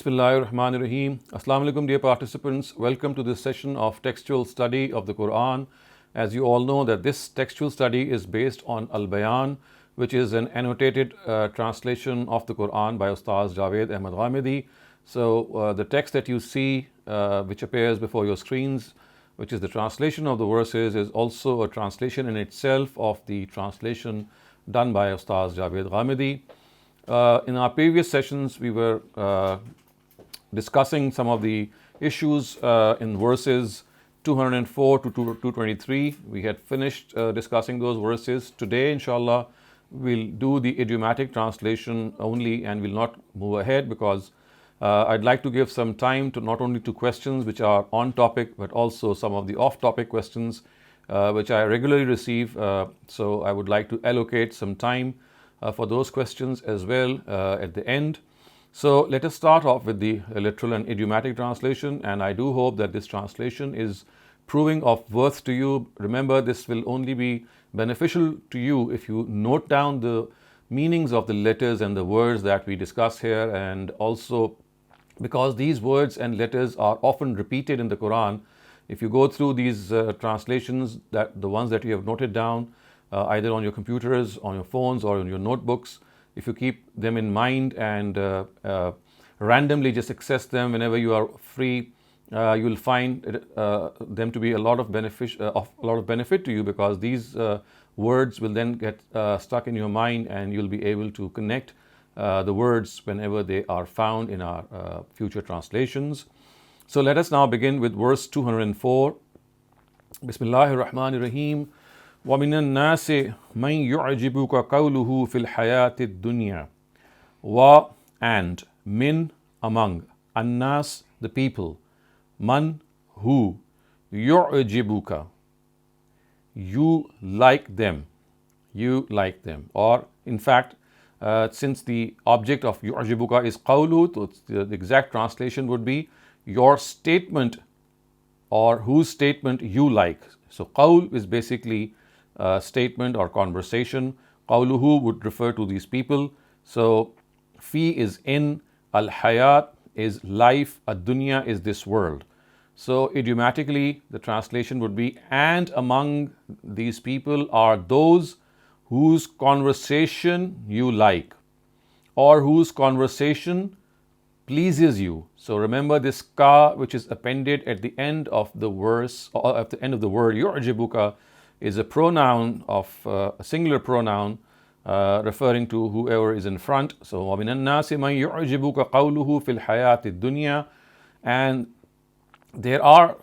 Bismillahirrahmanirrahim. Assalamu alaikum, dear participants. Welcome to this session of textual study of the Quran. As you all know that this textual study is based on Al-Bayan, which is an annotated translation of the Quran by Ustaz Javed Ahmed Ghamidi. So the text that you see which appears before your screens, which is the translation of the verses, is also a translation in itself of the translation done by Ustaz Javed Ghamidi. In our previous sessions, we were discussing some of the issues in verses 204 to 223. We had finished discussing those verses. Today, inshallah, we'll do the idiomatic translation only and will not move ahead because I'd like to give some time to not only to questions which are on topic, but also some of the off-topic questions which I regularly receive. So I would like to allocate some time for those questions as well at the end. So let us start off with the literal and idiomatic translation, and I do hope that this translation is proving of worth to you. Remember, this will only be beneficial to you if you note down the meanings of the letters and the words that we discuss here, and also because these words and letters are often repeated in the Quran. If you go through these translations, that the ones that you have noted down, either on your computers, on your phones, or in your notebooks, if you keep them in mind and randomly just access them whenever you are free, you will find them to be a lot of benefit to you, because these words will then get stuck in your mind, and you'll be able to connect the words whenever they are found in our future translations. So let us now begin with verse 204. Bismillahirrahmanirrahim. وَمِنَ النَّاسِ مَنْ يُعْجِبُكَ قَوْلُهُ فِي الْحَيَاةِ الدُّنْيَا. Wa, and, min, among, annas, the people, man, who, yu'jibuka, you like them, or in fact, since the object of yu'jibuka is qawlu, so the exact translation would be your statement, or whose statement you like. So qawl is basically statement or conversation. Qawluhu would refer to these people. So fi is in, al-hayat is life, ad-dunya is this world. So idiomatically the translation would be, and among these people are those whose conversation you like, or whose conversation pleases you. So remember this ka, which is appended at the end of the verse, or at the end of the word yu'jibuka, is a pronoun of a singular pronoun referring to whoever is in front. So وَمِنَ النَّاسِ مَنْ يُعْجِبُكَ قَوْلُهُ فِي الْحَيَاةِ الدُّنْيَا. And there are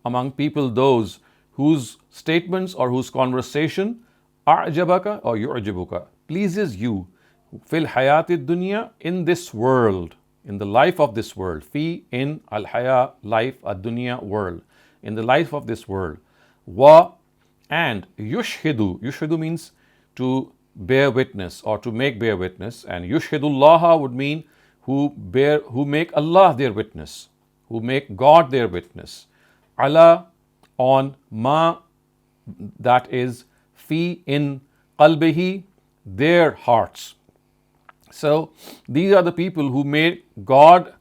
among people those whose statements or whose conversation أَعْجَبَكَ or يُعْجِبُكَ pleases you, فِي الْحَيَاةِ الدُّنْيَا, in this world, in the life of this world. Fi, in, al-haya, life, ad-dunya, world, in the life of this world. Wa, and, yushhidu means to bear witness or to make bear witness, and yushhidullaha would mean who make Allah their witness, who make God their witness. Ala, on, ma, that is fi, in, qalbihi, their hearts. So these are the people who made God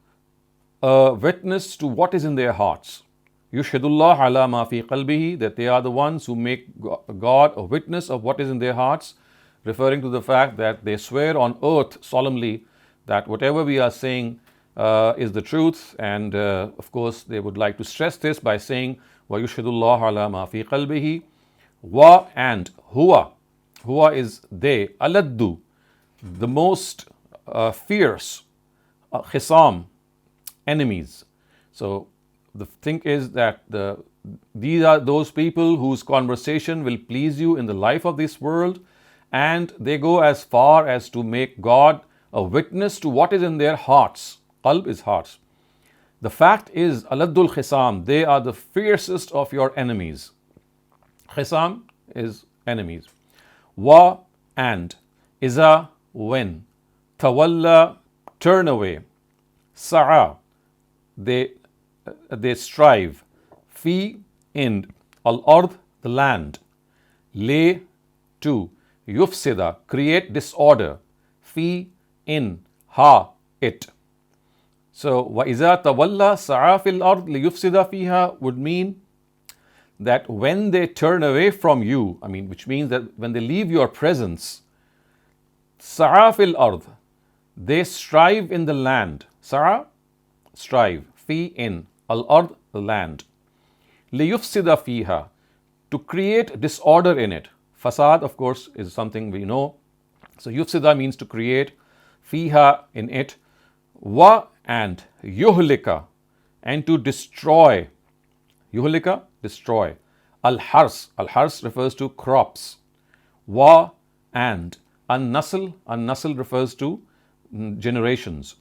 a witness to what is in their hearts. Yushhidullah ala ma fi qalbihi, that they are the ones who make God a witness of what is in their hearts, referring to the fact that they swear on oath solemnly that whatever we are saying is the truth. And of course they would like to stress this by saying wa yushhidullah ala ma fi qalbihi. Wa, and, huwa is they, aladdu, the most fierce, khisam, enemies. So the thing is that these are those people whose conversation will please you in the life of this world, and they go as far as to make God a witness to what is in their hearts. Qalb is hearts. The fact is, aladdul khisam, they are the fiercest of your enemies. Khisam is enemies. Wa, and, iza, when, tawalla, turn away, sa'a, they strive, fi, in, al-ard, the land, le, to, yufsida, create disorder, fi, in, ha, it. So, وَإِذَا تَوَلَّى سَعَى فِي الْأَرْضِ لِيُفْسِدَ فِيهَا would mean that when they turn away from you, which means that when they leave your presence, sa'a fil ard, they strive in the land. Sa'a, strive. Fi, in. Al ard, the land. Liyufsida fiha, to create disorder in it. Fasad, of course, is something we know. So yufsida means to create, fiha, in it. Wa, and yuhlika, and to destroy. Yuhlika, destroy. Al-hars refers to crops. Wa, and. An-nasl refers to generations.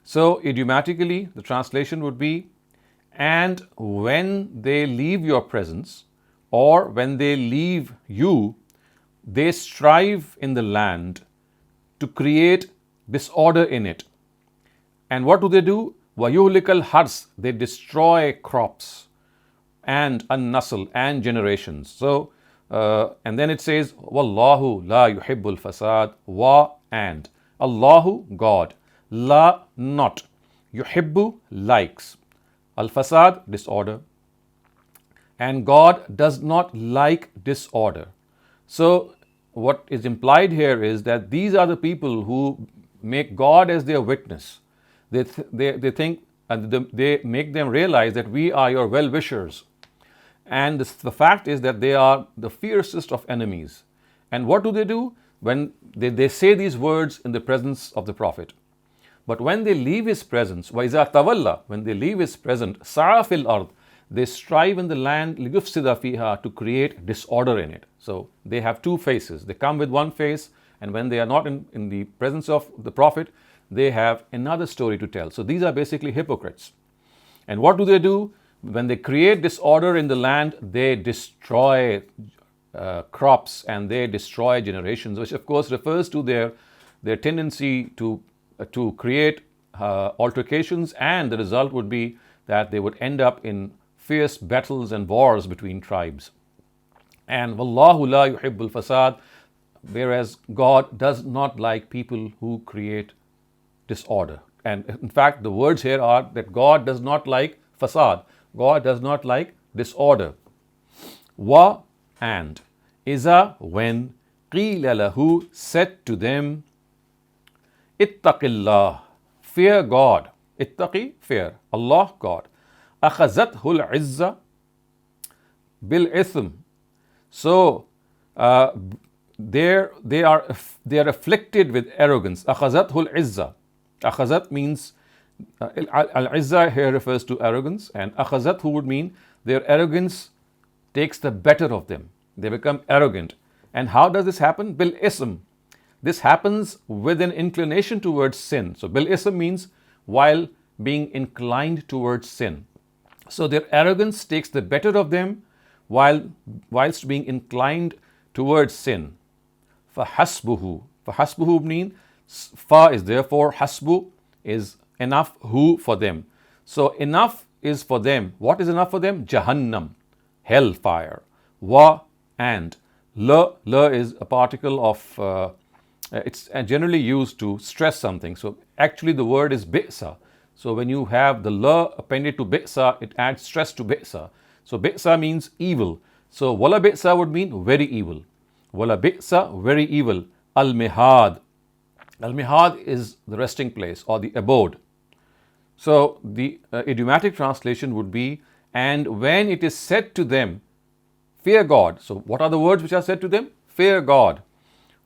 So idiomatically, the translation would be, and when they leave your presence, or when they leave you, they strive in the land to create disorder in it. And what do? وَيُهْلِكَ الْحَرْث, they destroy crops, and an-nasl, and generations. So, and then it says, وَاللَّهُ لَا يُحِبُّ الْفَسَادِ, wa, and. Allahu, God. La, not. Yuhibbu, likes. Al-fasad, disorder. And God does not like disorder. So, what is implied here is that these are the people who make God as their witness. They think, and they make them realize that we are your well-wishers. And the fact is that they are the fiercest of enemies. And what do? When they say these words in the presence of the Prophet. But when they leave his presence, وَإِذَا تَوَلَّى, when they leave his presence, سَعَى فِي الْأَرْضِ, they strive in the land, لِيُفْسِدَ فِيهَا, to create disorder in it. So they have two faces. They come with one face, and when they are not in the presence of the Prophet, they have another story to tell. So these are basically hypocrites. And what do? When they create disorder in the land, they destroy crops and they destroy generations, which of course refers to their tendency to create altercations, and the result would be that they would end up in fierce battles and wars between tribes. And Wallahu la yuhibbul fasad, whereas God does not like people who create disorder. And in fact, the words here are that God does not like fasad. God does not like disorder. Wa, and. Iza, when. Qila lahu, said to them. Ittaqillah, fear God. Ittaqi, fear. Allah, God. Akhazathu al-izza bil-ithm. So, they are afflicted with arrogance. Akhazathu al-izza. Akhazat means, al-izza here refers to arrogance, and akhazathu would mean their arrogance takes the better of them. They become arrogant. And how does this happen? Bil-ism. This happens with an inclination towards sin. So bil-ism means while being inclined towards sin. So their arrogance takes the better of them whilst being inclined towards sin. Fahasbuhu. Fahasbuhu means fa is therefore, hasbu is enough, hu for them. So enough is for them. What is enough for them? Jahannam, hellfire. Wa, and. La is a particle of, it's generally used to stress something. So actually the word is bi'sa. So when you have the la appended to bi'sa, it adds stress to bi'sa. So bi'sa means evil. So wala bi'sa would mean very evil. Wala bi'sa, very evil. Al-mihad. Al-mihad is the resting place or the abode. So the idiomatic translation would be, and when it is said to them, fear God. So what are the words which are said to them? Fear God.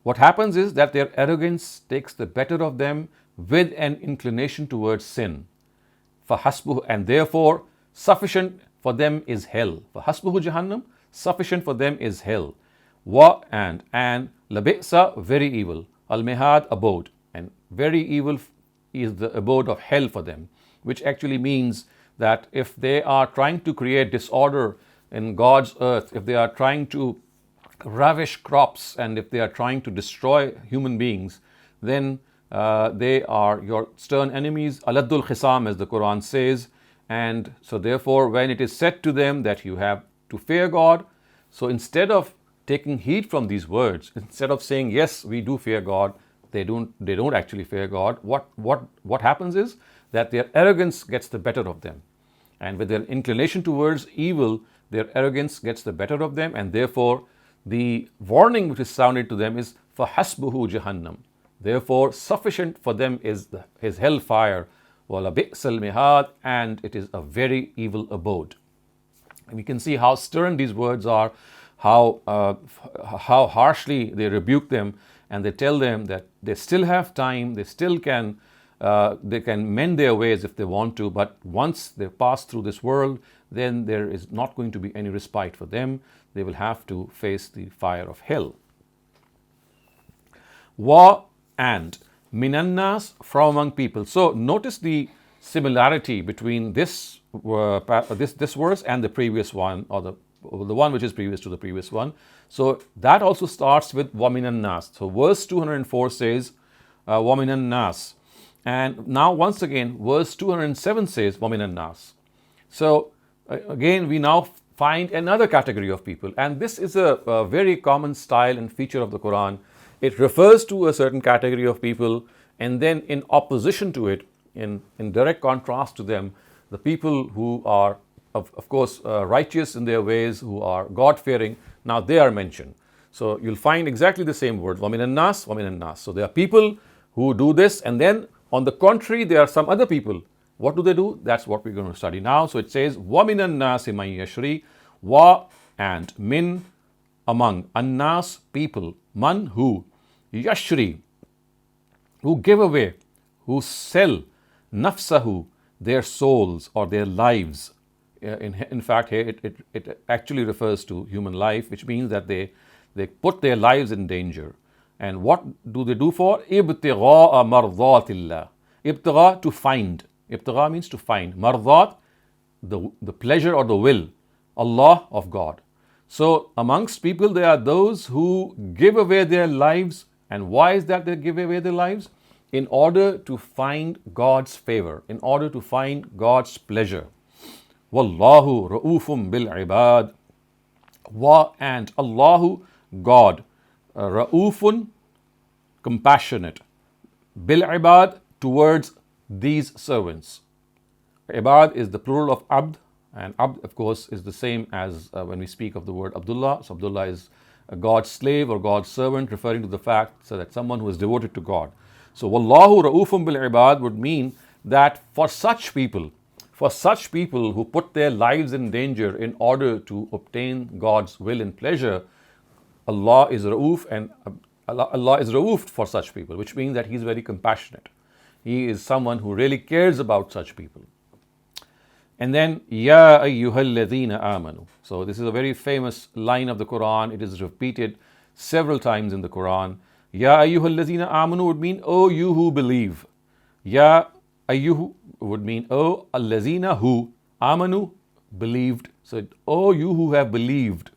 What happens is that their arrogance takes the better of them with an inclination towards sin. فَحَسْبُهُ, and therefore sufficient for them is hell. فَحَسْبُهُ Jahannam, sufficient for them is hell. Wa, and labi'sa, very evil. Al-mihad, abode, and very evil is the abode of hell for them, which actually means that if they are trying to create disorder in God's earth, if they are trying to ravish crops, and if they are trying to destroy human beings, then they are your stern enemies. Aladdul Khisam, as the Quran says. And so therefore, when it is said to them that you have to fear God, so instead of taking heed from these words, instead of saying, yes, we do fear God, they don't actually fear God. What happens is that their arrogance gets the better of them. And with their inclination towards evil, their arrogance gets the better of them, and therefore the warning which is sounded to them is فَحَسْبُهُ جَهَنَّمْ. Therefore, sufficient for them is his hellfire, وَلَبِئْسَ الْمِهَادُ, and it is a very evil abode. And we can see how stern these words are, how harshly they rebuke them, and they tell them that they still have time, they still can mend their ways if they want to, but once they pass through this world, then there is not going to be any respite for them. They will have to face the fire of hell. Wa and minannas, from among people. So notice the similarity between this verse and the previous one, or the one which is previous to the previous one. So that also starts with wa minannas. So verse 204 says wa minannas. And now once again, verse 207 says wa minannas. So again, we now find another category of people. And this is a very common style and feature of the Quran. It refers to a certain category of people, and then in opposition to it, in direct contrast to them, the people who are, of course, righteous in their ways, who are God-fearing, now they are mentioned. So you'll find exactly the same word, وَمِنَ النَّاسِ وَمِنَ النَّاسِ. So there are people who do this, and then on the contrary, there are some other people. What do? That's what we're going to study now. So it says, وَمِنَ النَّاسِ مَن يَشْرِي, wa and min, among, annas, people, man, who, yashri, who give away, who sell, nafsahu, their souls or their lives. In fact, here it actually refers to human life, which means that they put their lives in danger. And what do they do for? Ibtigha'a mardhatillah. Ibtigha, to find. Ibtigha means to find. Mardhat, the pleasure or the will, Allah, of God. So amongst people there are those who give away their lives. And why is that they give away their lives? In order to find God's favor, in order to find God's pleasure. Wallahu ra'ufum bil ibad. Wa and Allahu, God, ra'ufun, compassionate, bil ibad, towards these servants. Ibad is the plural of abd, and abd, of course, is the same as when we speak of the word Abdullah. So Abdullah is a God's slave or God's servant, referring to the fact so that someone who is devoted to God. So Wallahu ra'ufum bil ibad would mean that for such people who put their lives in danger in order to obtain God's will and pleasure, Allah is ra'uf, and Allah is ra'uf for such people, which means that He is very compassionate. He is someone who really cares about such people. And then, Ya ayyuhalladhina amanu. So this is a very famous line of the Quran. It is repeated several times in the Quran. Ya ayyuhalladhina amanu would mean, oh you who believe. Ya ayyuhu would mean, oh allazina who, amanu, believed. So, oh you who have believed.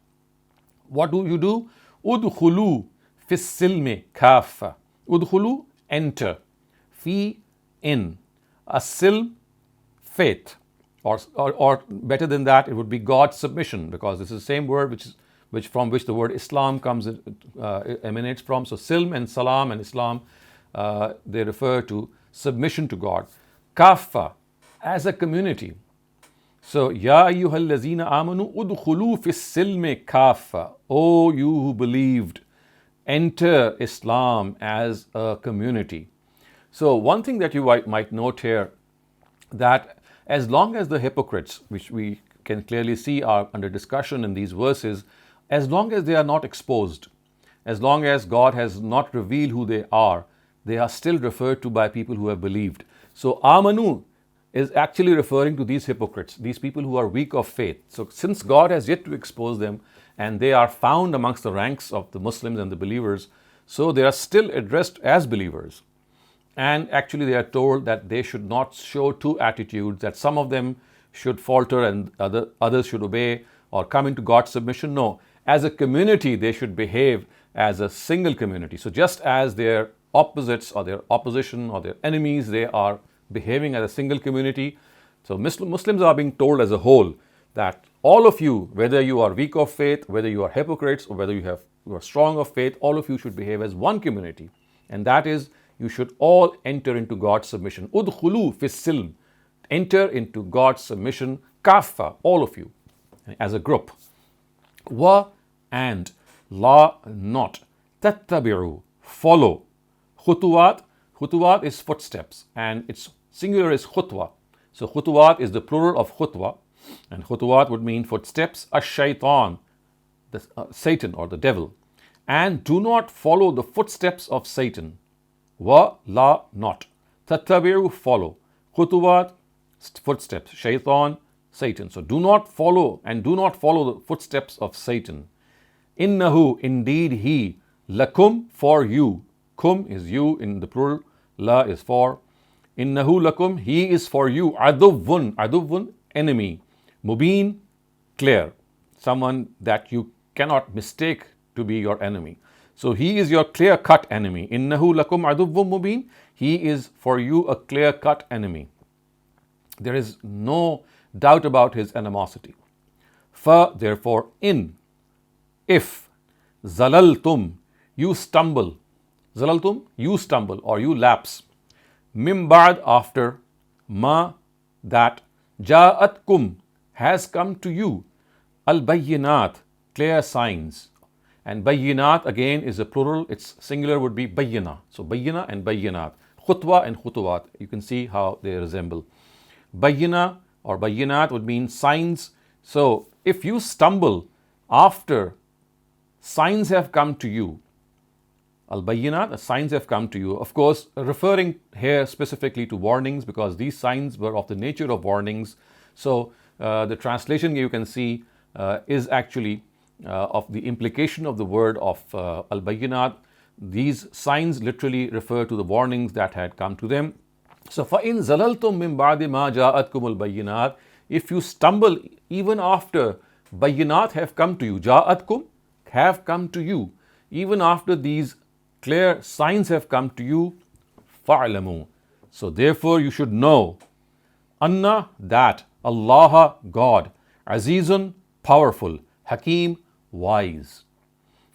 What do you do? Udkhulu fis silmi kaffa. Udkhulu, enter. Fi, in. As-silm, faith. Or better than that, it would be God's submission, because this is the same word from which the word Islam emanates from. So silm and salam and Islam, they refer to submission to God. Kaffa, as a community. So, Ya ayyuhallazina amanu udkhulu fis silmi kaffa. Oh, you who believed, enter Islam as a community. So one thing that you might note here, that as long as the hypocrites, which we can clearly see are under discussion in these verses, as long as they are not exposed, as long as God has not revealed who they are still referred to by people who have believed. So amanu is actually referring to these hypocrites, these people who are weak of faith. So since God has yet to expose them, and they are found amongst the ranks of the Muslims and the believers, so they are still addressed as believers. And actually they are told that they should not show two attitudes, that some of them should falter and others should obey or come into God's submission. No, as a community they should behave as a single community. So just as their opposites or their opposition or their enemies, they are behaving as a single community. So Muslims are being told as a whole that all of you, whether you are weak of faith, whether you are hypocrites, or whether you are strong of faith, all of you should behave as one community. And that is you should all enter into God's submission. Udkhulu fis silm. Enter into God's submission, kaffa, all of you, as a group. Wa, and, la, not. Tattabi'u, follow. Khutuwat, khutuwat is footsteps, and its singular is khutwa. So khutuwat is the plural of khutwa, and khutuwat would mean footsteps. Ash-shaytan, Satan or the devil. And do not follow the footsteps of Satan. Wa, la, not. Tattabi'u, follow. Khutuwat, footsteps. Shaitan, Satan. So do not follow, and do not follow the footsteps of Satan. Innahu, indeed he, lakum, for you. Kum is you in the plural, la is for. Innahu lakum, he is for you. Aduvun, aduvun, enemy. Mubin, clear. Someone that you cannot mistake to be your enemy. So he is your clear-cut enemy. Innahu lakum aduvun mubin, he is for you a clear-cut enemy. There is no doubt about his animosity. Fa, therefore, in, if, zalaltum, you stumble. Zalaltum, you stumble or you lapse. Mim ba'd, after, ma, that, ja'atkum, has come to you. Al-Bayyinat, clear signs. And Bayyinat again is a plural, its singular would be Bayyina. So Bayyina and Bayyinat. Khutwa and Khutuwat, you can see how they resemble. Bayyina or Bayyinat would mean signs. So if you stumble after signs have come to you, Al-Bayyinat, the signs have come to you. Of course, referring here specifically to warnings, because these signs were of the nature of warnings. So the translation you can see is actually of the implication of the word of Al-Bayyinat. These signs literally refer to the warnings that had come to them. So فَإِن زَلَلْتُم مِّن بَعْدِ مَا جَاءَتْكُمُ الْبَيِّنَاتِ, if you stumble even after Bayyinat have come to you, جَاءَتْكُم, have come to you, even after these clear signs have come to you, فَعْلَمُوا, so therefore you should know, Anna, that, Allah, God, Azizun, powerful, Hakim, wise.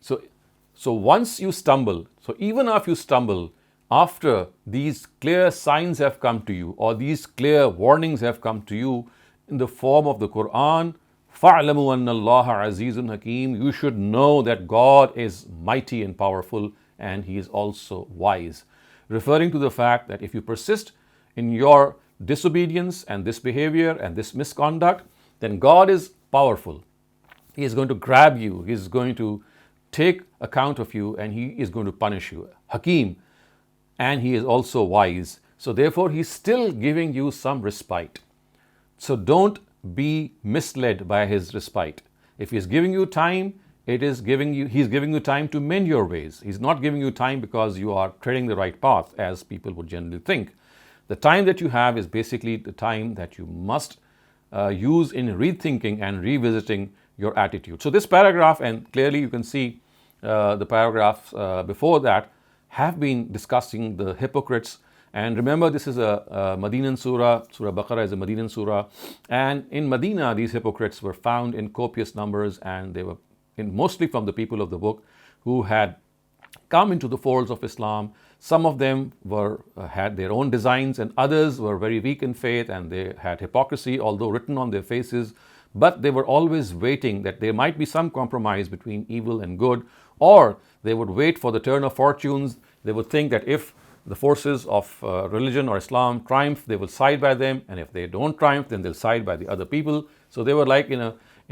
So once you stumble, so even if you stumble after these clear signs have come to you, or these clear warnings have come to you in the form of the Quran, فَعْلَمُوا أَنَّ اللَّهَ عَزِيزٌ Hakim, you should know that God is mighty and powerful, and He is also wise. Referring to the fact that if you persist in your disobedience and this behavior and this misconduct, then God is powerful. He is going to grab you, He is going to take account of you, and He is going to punish you. Hakim, and He is also wise. So therefore, He's still giving you some respite. So don't be misled by His respite. If He's giving you time, He's giving you time to mend your ways. He's not giving you time because you are treading the right path, as people would generally think. The time that you have is basically the time that you must use in rethinking and revisiting your attitude. So this paragraph, and clearly you can see the paragraphs before that, have been discussing the hypocrites. And remember, this is a Medinan surah. Surah Baqarah is a Medinan surah. And in Medina, these hypocrites were found in copious numbers, and they were mostly from the people of the book who had come into the folds of Islam. Some of them had their own designs, and others were very weak in faith, and they had hypocrisy, although written on their faces. But they were always waiting that there might be some compromise between evil and good, or they would wait for the turn of fortunes. They would think that if the forces of religion or Islam triumph, they will side by them, and if they don't triumph, then they'll side by the other people. So they were like in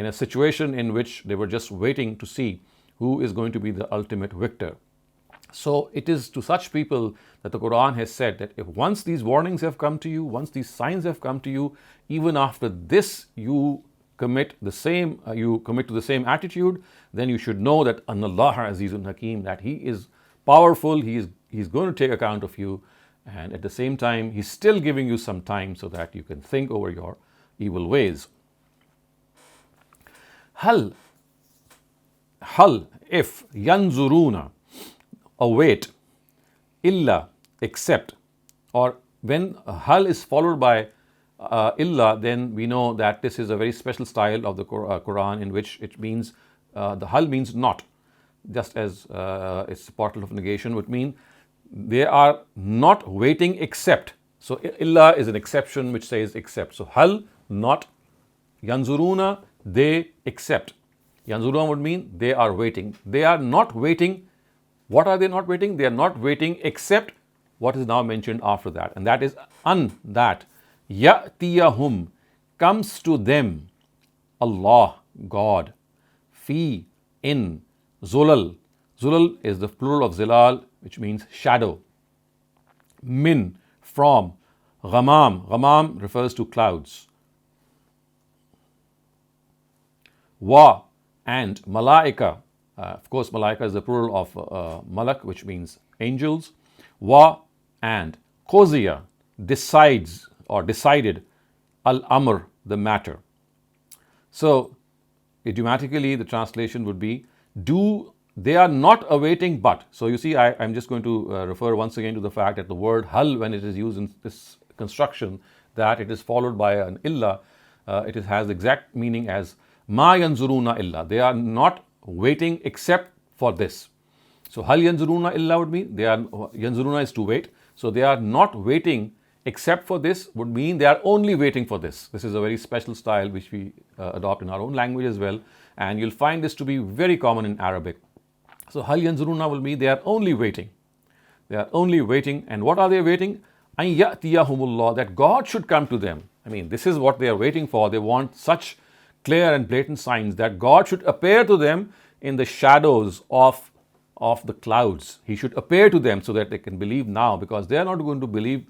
a situation in which they were just waiting to see who is going to be the ultimate victor. So it is to such people that the Quran has said that if once these warnings have come to you, once these signs have come to you, even after this you commit to the same attitude, then you should know that Anna Allah Azizun Hakim, that He is powerful, He's going to take account of you, and at the same time He's still giving you some time so that you can think over your evil ways. Hal, if, yanzuruna, await, illa, except, or when hal is followed by illa, then we know that this is a very special style of the Quran in which it means, the hal means not, just as it's a particle of negation would mean they are not waiting except. So illa is an exception which says except. So hal, not. Yanzuruna, they accept. Yanzuruna would mean they are waiting. They are not waiting. What are they not waiting? They are not waiting except what is now mentioned after that. And that is that ya'tiyahum, comes to them, Allah, God, fi, in, zulal. Zulal is the plural of zilal, which means shadow. Min, from. Ghamam, ghamam refers to clouds. Wa, and. Malaika, of course, malaika is the plural of malak, which means angels. Wa, and. Qozia, decides or decided. Al-amr, the matter. So, idiomatically, the translation would be, they are not awaiting but. So, you see, I'm just going to refer once again to the fact that the word hal, when it is used in this construction, that it is followed by an illa, it has the exact meaning as ma yanzuruna illa. They are not waiting except for this. So, hal yanzuruna illa would mean, yanzuruna is to wait. So, they are not waiting except for this would mean they are only waiting for this. This is a very special style which we adopt in our own language as well. And you'll find this to be very common in Arabic. So, hal yanzuruna will mean they are only waiting. They are only waiting. And what are they waiting? An ya'tiyahumullah, that God should come to them. I mean, this is what they are waiting for. They want such clear and blatant signs that God should appear to them in the shadows of the clouds. He should appear to them so that they can believe now, because they are not going to believe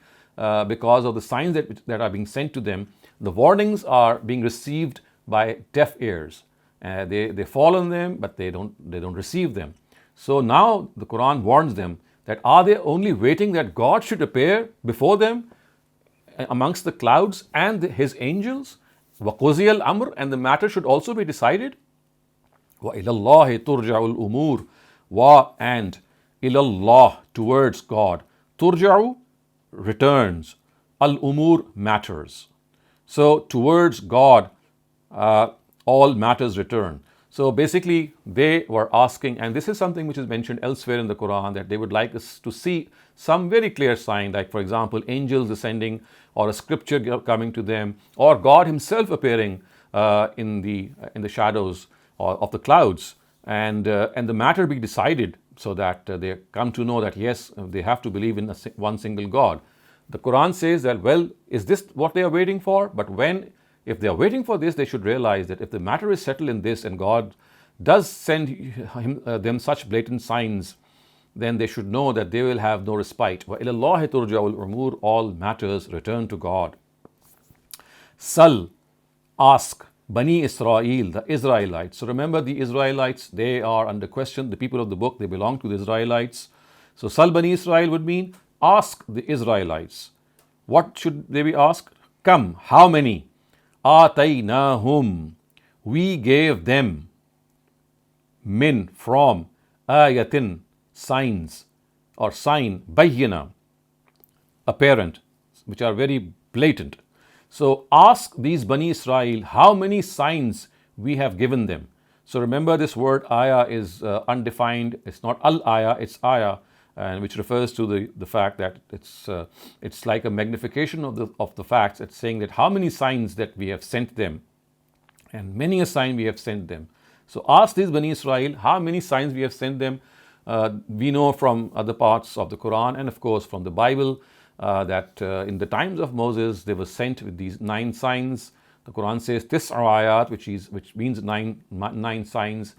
because of the signs that are being sent to them. The warnings are being received by deaf ears. They fall on them, but they don't receive them. So now the Quran warns them that are they only waiting that God should appear before them amongst the clouds and His angels? وَقُضِيَ الْأَمْرُ, and the matter should also be decided. وَإِلَى اللَّهِ تُرْجَعُ الْأُمُورِ, wa, and ilallah, towards God. Turja'u, returns. Al-umur, matters. So towards God all matters return. So basically they were asking, and this is something which is mentioned elsewhere in the Quran, that they would like us to see some very clear sign, like for example angels descending, or a scripture coming to them, or God Himself appearing in the shadows of the clouds, and the matter be decided, so that they come to know that yes, they have to believe in one single God. The Quran says that, well, is this what they are waiting for? But if they are waiting for this, they should realize that if the matter is settled in this and God does send them such blatant signs, then they should know that they will have no respite. وَإِلَى اللَّهِ تُرْجَعُ الْأُمُورِ, all matters return to God. Sal, ask. Bani Israel, the Israelites. So remember, the Israelites, they are under question. The people of the book, they belong to the Israelites. So Sal Bani Israel would mean ask the Israelites. What should they be asked? Come, how many? Ataynahum, we gave them. Min, from. Ayatin, signs or sign. Bayyina, apparent, which are very blatant. So ask these Bani Israel how many signs we have given them. So remember, this word ayah is undefined. It's not al-ayah, it's ayah, and which refers to the fact that it's like a magnification of the facts. It's saying that how many signs that we have sent them, and many a sign we have sent them. So ask these Bani Israel how many signs we have sent them. We know from other parts of the Quran and of course from the Bible that in the times of Moses they were sent with these 9 signs. The Quran says tis'a ayat, which means nine signs.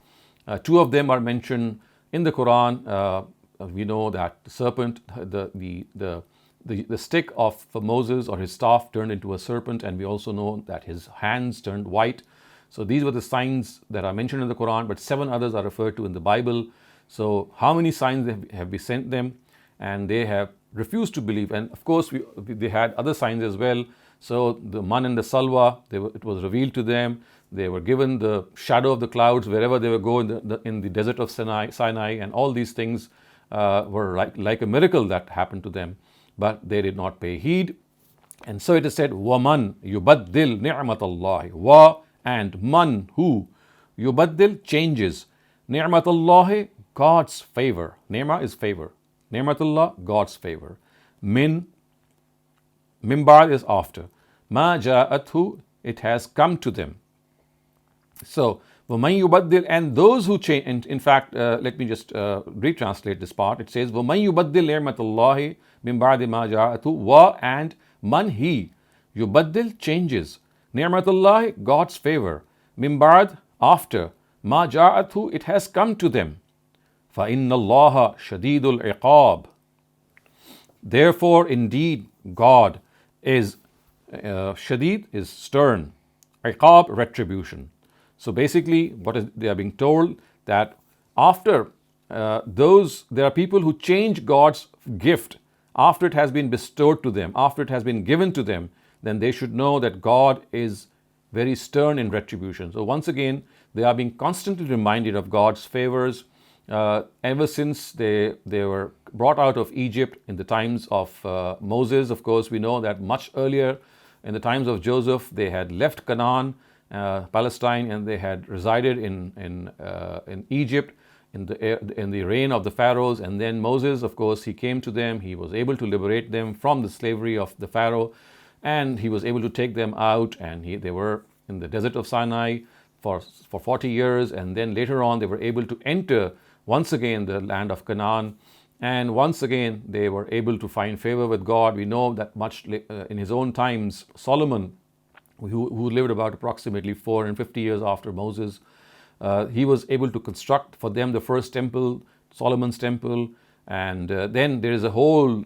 2 of them are mentioned in the Quran. We know that the serpent, the stick of Moses or his staff turned into a serpent, and we also know that his hands turned white. So these were the signs that are mentioned in the Quran, but 7 others are referred to in the Bible. So how many signs have we sent them? And they have refused to believe. And of course they had other signs as well. So the man and the salwa, it was revealed to them. They were given the shadow of the clouds wherever they would go in the desert of Sinai, and all these things were like a miracle that happened to them. But they did not pay heed. And so it is said, وَمَنْ يُبَدِّلْ نِعْمَةَ اللَّهِ, wa, and man, who, yubaddil, changes, ni'mat Allah, God's favor. Ni'mah is favor. Ni'matullah, God's favor. Min ba'd is after. Ma ja'athu, it has come to them. So, وَمَن يُبَدِّلْ, and those who change, in fact, let me just retranslate this part. It says, وَمَن يُبَدِّلْ نِعْمَةَ اللَّهِ مِن بَعْدِ مَا جَاءَتْهُ, wa, and man, he, yubaddil, changes, نِعْمَةَ اللَّهِ, God's favor, min ba'd, after, ma ja'athu, it has come to them. فَإِنَّ اللَّهَ شَدِيدُ الْعِقَابِ, therefore, indeed, God is shadid, is stern, iqab, retribution. So basically, they are being told that after there are people who change God's gift after it has been bestowed to them, after it has been given to them, then they should know that God is very stern in retribution. So once again, they are being constantly reminded of God's favors ever since they were brought out of Egypt in the times of Moses. Of course, we know that much earlier, in the times of Joseph, they had left Canaan, Palestine, and they had resided in Egypt in the reign of the pharaohs. And then Moses, of course, he came to them. He was able to liberate them from the slavery of the pharaoh, and he was able to take them out. And they were in the desert of Sinai for 40 years, and then later on they were able to enter once again the land of Canaan. And once again, they were able to find favor with God. We know that much in his own times, Solomon, who lived about approximately 450 years after Moses, he was able to construct for them the first temple, Solomon's temple. And then there is a whole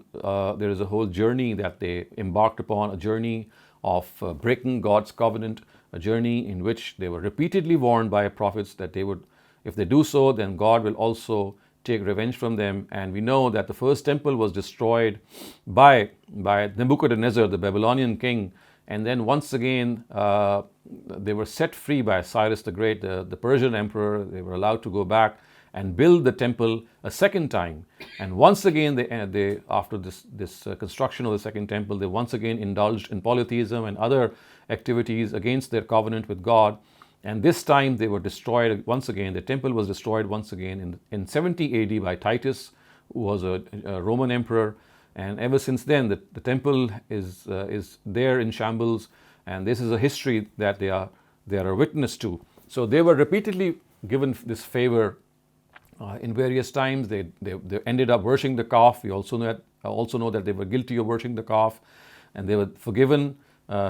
journey that they embarked upon, a journey of breaking God's covenant, a journey in which they were repeatedly warned by prophets that if they do so, then God will also take revenge from them. And we know that the first temple was destroyed by Nebuchadnezzar, the Babylonian king. And then once again, they were set free by Cyrus the Great, the Persian emperor. They were allowed to go back and build the temple a second time. And once again, they after this construction of the second temple, they once again indulged in polytheism and other activities against their covenant with God. And this time they were destroyed once again. The temple was destroyed once again in 70 AD by Titus, who was a Roman emperor. And ever since then, the temple is there in shambles. And this is a history that they are a witness to. So they were repeatedly given this favor in various times. They ended up worshipping the calf. We also know that they were guilty of worshipping the calf, and they were forgiven.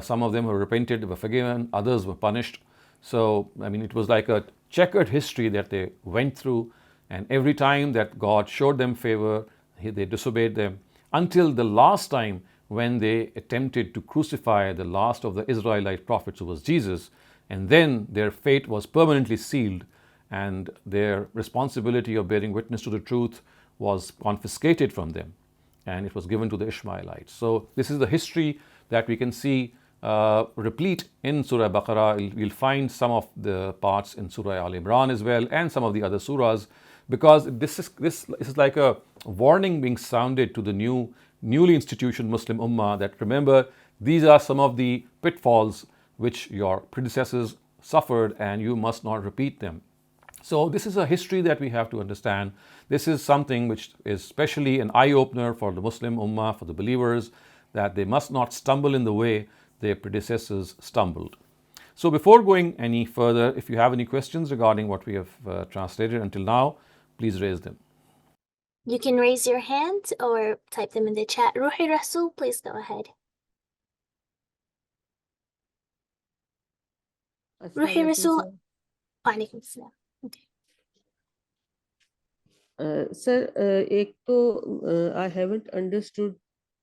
Some of them were repented, they were forgiven. Others were punished. So, I mean, it was like a checkered history that they went through, and every time that God showed them favor, they disobeyed them, until the last time when they attempted to crucify the last of the Israelite prophets, who was Jesus, and then their fate was permanently sealed, and their responsibility of bearing witness to the truth was confiscated from them, and it was given to the Ishmaelites. So this is the history that we can see replete in Surah Baqarah. You'll find some of the parts in Surah Al-Imran as well, and some of the other surahs, because this is like a warning being sounded to the newly institutioned Muslim Ummah, that remember, these are some of the pitfalls which your predecessors suffered, and you must not repeat them. So this is a history that we have to understand. This is something which is especially an eye-opener for the Muslim Ummah, for the believers, that they must not stumble in the way their predecessors stumbled. So before going any further, if you have any questions regarding what we have translated until now, please raise them. You can raise your hand or type them in the chat. Ruhi Rasul, please go ahead. Ruhi Rasul. Walaikum salam. Sir, I haven't understood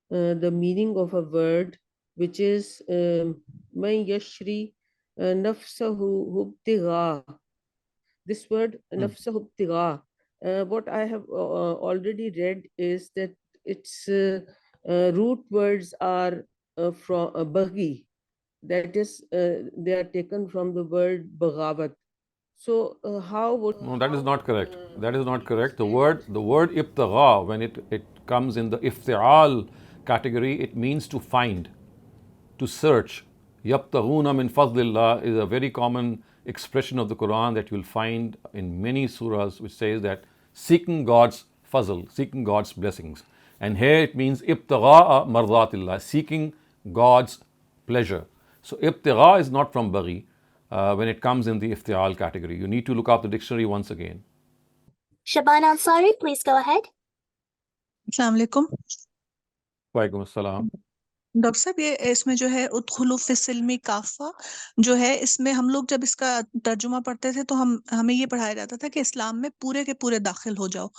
the meaning of a word which is man yashri nafsahu ibtigha. This word nafsahu ibtigha, what I have already read is that its root words are from baghi, that is they are taken from the word bagawat. So how would... No, that is not correct. That is not correct. The word ibtigha, when it comes in the ifti'al category, it means to find, to search. Yabtaghuna min fadlillah is a very common expression of the Quran that you'll find in many surahs, which says that seeking God's fazl, seeking God's blessings. And here it means ibtigha'a mardatillah, seeking God's pleasure. So ibtigha is not from baghi when it comes in the iftial category. You need to look up the dictionary once again. Shaban Ansari, please go ahead. अस्सलाम वालेकुम Waikum assalam. Doctor साहब, ये इसमें जो है उदखुलू फिस्सिल्मी काफा जो है, इसमें हम लोग जब इसका तर्जुमा पढ़ते थे तो हमें ये पढ़ाया जाता था कि इस्लाम में पूरे के पूरे दाखिल हो जाओ,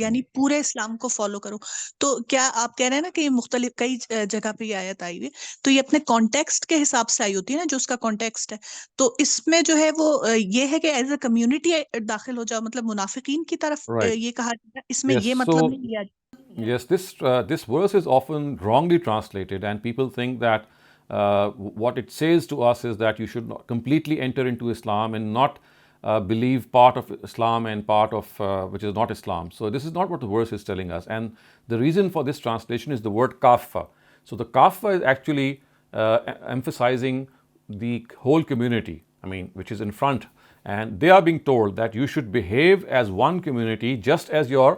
यानी पूरे इस्लाम को फॉलो करो। तो क्या आप कह रहे हैं ना कि ये मुख्तलिफ कई जगह पे ये आयत आई हुई है, तो ये अपने कॉन्टेक्स्ट के हिसाब से आई होती है ना, जो उसका कॉन्टेक्स्ट है। तो इसमें जो है वो ये है कि एज अ कम्युनिटी दाखिल हो जाओ, मतलब मुनाफिकीन की तरफ Right. ये कहा जाता है, इसमें Yes, ये मतलब so- नहीं लिया। Yes, this verse is often wrongly translated, and people think that what it says to us is that you should not completely enter into Islam and not believe part of Islam and part of which is not Islam. So this is not what the verse is telling us, and the reason for this translation is the word kaffa. So the kaffa is actually emphasizing the whole community, I mean, which is in front, and they are being told that you should behave as one community, just as your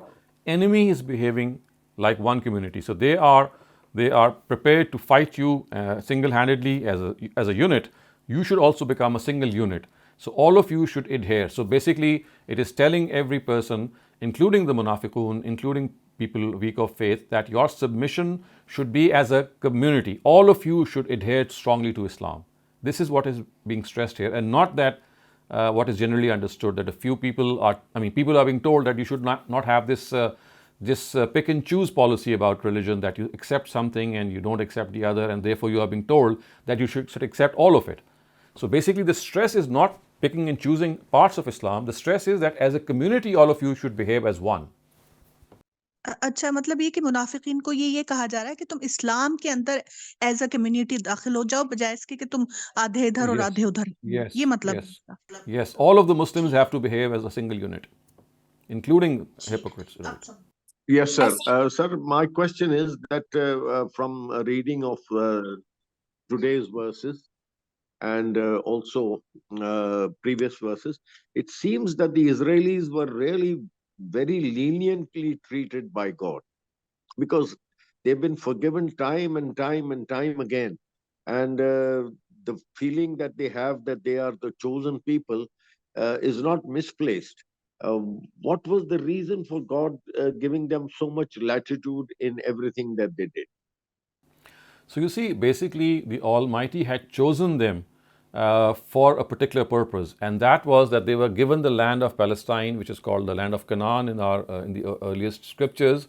enemy is behaving like one community. So they are prepared to fight you single-handedly as a unit. You should also become a single unit. So all of you should adhere. So basically, it is telling every person, including the munafiqun, including people weak of faith, that your submission should be as a community. All of you should adhere strongly to Islam. This is what is being stressed here, and not that what is generally understood, that a few people are, people are being told that you should not have this pick and choose policy about religion, that you accept something and you don't accept the other, and therefore you are being told that you should accept all of it. So basically the stress is not picking and choosing parts of Islam. The stress is that as a community all of you should behave as one. अच्छा, मतलब ये कि मुनाफिकीन को ये कहा जा रहा है कि तुम इस्लाम के अंदर एज अ कम्युनिटी दाखिल हो जाओ, बजाय इसके कि तुम आधे इधर और Yes. आधे उधर। Yes, ये मतलब yes. है इसका। Yes, all of the Muslims have to behave as a single unit, including hypocrites. Right? Yes, sir. Saleem. Sir, my question is that from a reading of today's verses and also previous verses, it seems that the Israelis were really very leniently treated by God, because they've been forgiven time and time and time again. And the feeling that they have that they are the chosen people is not misplaced. What was the reason for God giving them so much latitude in everything that they did? So you see, basically the Almighty had chosen them for a particular purpose, and that was that they were given the land of Palestine, which is called the land of Canaan in the earliest scriptures,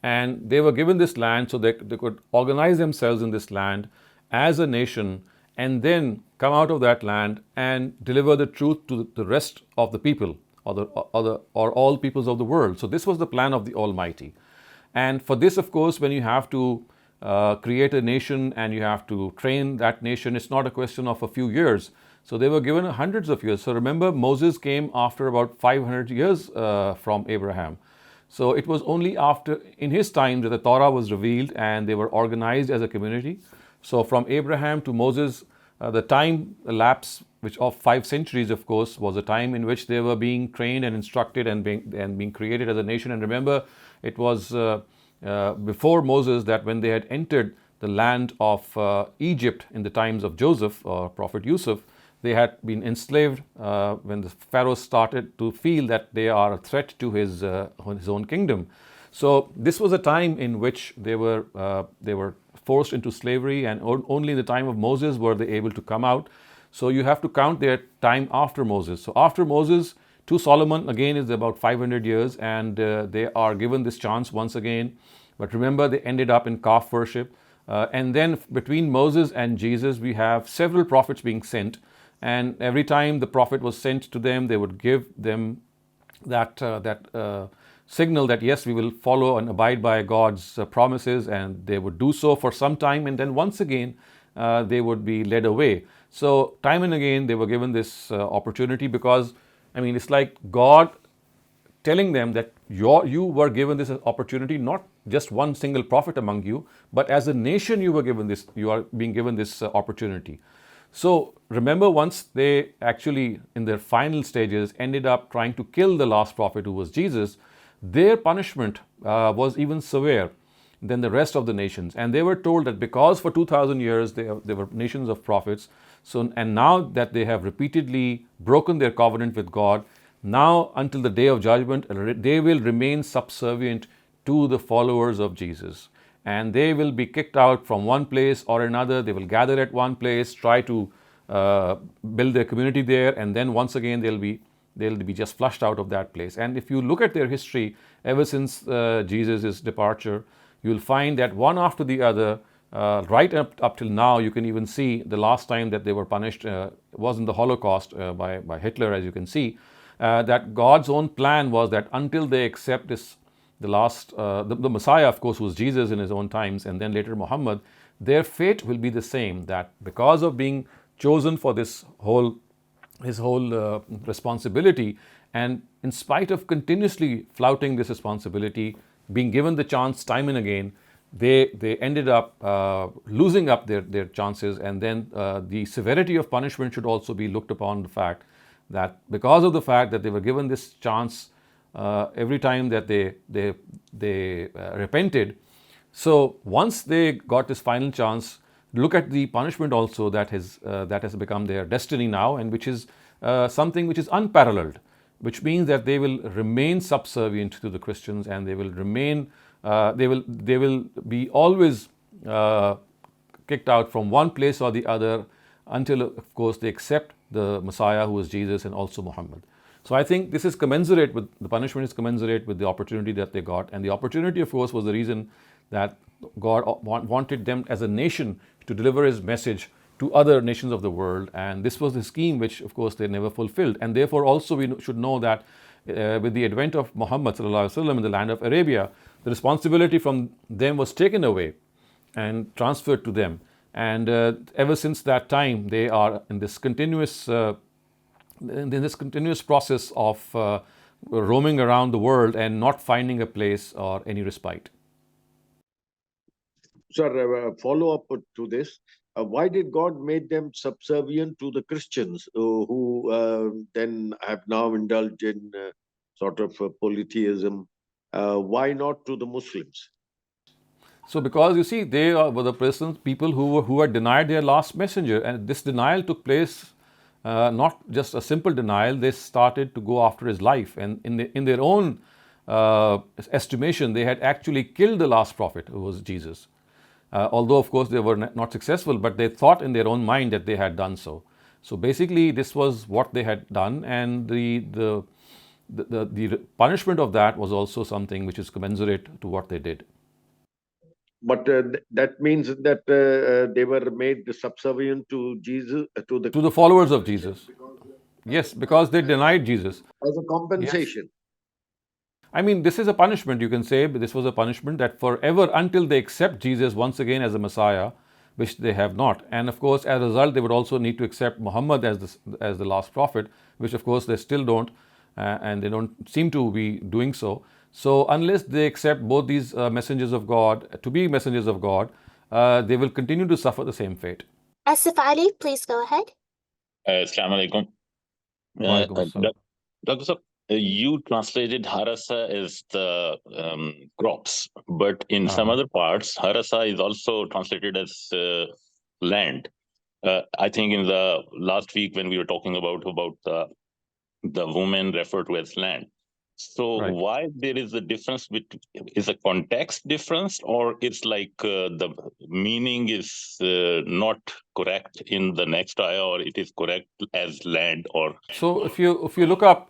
and they were given this land so they could organize themselves in this land as a nation, and then come out of that land and deliver the truth to the rest of the people, or all peoples of the world. So this was the plan of the Almighty. And for this, of course, when you have to create a nation and you have to train that nation, it's not a question of a few years. So they were given hundreds of years. So remember, Moses came after about 500 years from Abraham. So it was only after, in his time, that the Torah was revealed and they were organized as a community. So from Abraham to Moses, the time elapsed, which of 5 centuries, of course, was a time in which they were being trained and instructed and being created as a nation. And remember, it was before Moses that when they had entered the land of Egypt in the times of Joseph or Prophet Yusuf, they had been enslaved when the Pharaoh started to feel that they are a threat to his own kingdom. So this was a time in which they were forced into slavery, and only in the time of Moses were they able to come out. So you have to count their time after Moses. So after Moses to Solomon again is about 500 years, and they are given this chance once again. But remember, they ended up in calf worship. And then between Moses and Jesus, we have several prophets being sent. And every time the prophet was sent to them, they would give them that signal that yes, we will follow and abide by God's promises, and they would do so for some time, and then once again they would be led away. So time and again they were given this opportunity, because it's like God telling them that you were given this opportunity, not just one single prophet among you, but as a nation you are being given this opportunity. So remember, once they actually in their final stages ended up trying to kill the last prophet, who was Jesus, their punishment was even severe than the rest of the nations. And they were told that because for 2000 years they were nations of prophets, so, and now that they have repeatedly broken their covenant with God, now until the day of judgment, they will remain subservient to the followers of Jesus. And they will be kicked out from one place or another. They will gather at one place, try to build their community there, and then once again they'll be just flushed out of that place. And if you look at their history, ever since Jesus' departure, you'll find that one after the other, right up till now, you can even see the last time that they were punished was in the Holocaust by Hitler, as you can see, that God's own plan was that until they accept this, the Messiah, of course, was Jesus in his own times, and then later Muhammad, their fate will be the same, that because of being chosen for his whole responsibility, and in spite of continuously flouting this responsibility, being given the chance time and again, they ended up losing up their chances. And then the severity of punishment should also be looked upon the fact that because of the fact that they were given this chance every time that they repented, so once they got this final chance, look at the punishment also that has become their destiny now, and which is something which is unparalleled, which means that they will remain subservient to the Christians, and they will remain they will be always kicked out from one place or the other until, of course, they accept the Messiah, who is Jesus, and also Muhammad. So I think this is commensurate with the punishment, is commensurate with the opportunity that they got. And the opportunity, of course, was the reason that God wanted them as a nation to deliver his message to other nations of the world. And this was the scheme which, of course, they never fulfilled. And therefore also we should know that with the advent of Muhammad sallallahu alaihi wasallam in the land of Arabia, the responsibility from them was taken away and transferred to them. And ever since that time, they are in this continuous process of roaming around the world and not finding a place or any respite. Sir, follow up to this. Why did God make them subservient to the Christians who then have now indulged in sort of polytheism? Why not to the Muslims? So because you see, they were the people who had denied their last messenger, and this denial took place not just a simple denial. They started to go after his life, and in their own estimation, they had actually killed the last prophet, who was Jesus. Although, of course, they were not successful, but they thought in their own mind that they had done so. So basically, this was what they had done, and the punishment of that was also something which is commensurate to what they did. But that means that they were made subservient to Jesus, to the followers of Jesus. Yes, because they denied Jesus. As a compensation. Yes. I mean, this is a punishment, you can say, but this was a punishment that forever until they accept Jesus once again as a Messiah, which they have not. And of course, as a result, they would also need to accept Muhammad as the last prophet, which of course they still don't, and they don't seem to be doing so. So unless they accept both these messengers of God to be messengers of God, they will continue to suffer the same fate. Asif Ali, please go ahead. Assalamu alaikum. Dr. Sir, you translated harasa as the crops, but in some other parts, harasa is also translated as land. I think in the last week when we were talking about the woman referred to as land. So right. Why there is a difference is a context difference, or it's like the meaning is not correct in the next ayah, or it is correct as land? Or so if you look up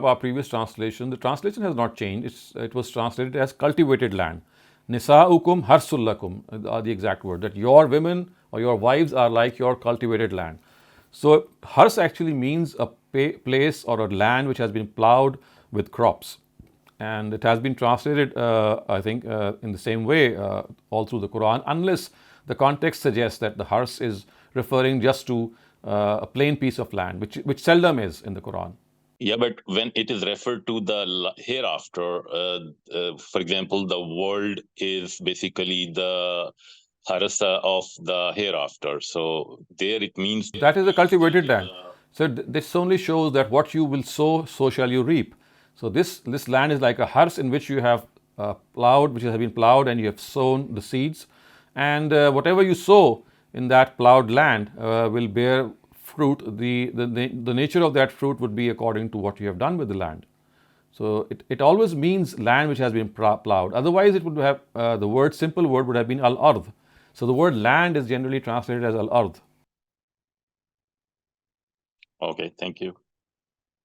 our previous translation, the translation has not changed. It was translated as cultivated land. Nisa'ukum harsul lakum are the exact word, that your women or your wives are like your cultivated land. So hars actually means a place or a land which has been plowed with crops, and it has been translated I think in the same way all through the Quran, unless the context suggests that the hars is referring just to a plain piece of land, which seldom is in the Quran. Yeah, but when it is referred to the hereafter, for example, the world is basically the harasa of the hereafter, so there it means that is a cultivated land. So this only shows that what you will sow, so shall you reap. So this land is like a hars in which you have plowed, which has been plowed, and you have sown the seeds, and whatever you sow in that plowed land will bear fruit. The nature of that fruit would be according to what you have done with the land. So it always means land which has been plowed. Otherwise, it would have the simple word would have been al-ard. So the word land is generally translated as al-ard. Okay, thank you.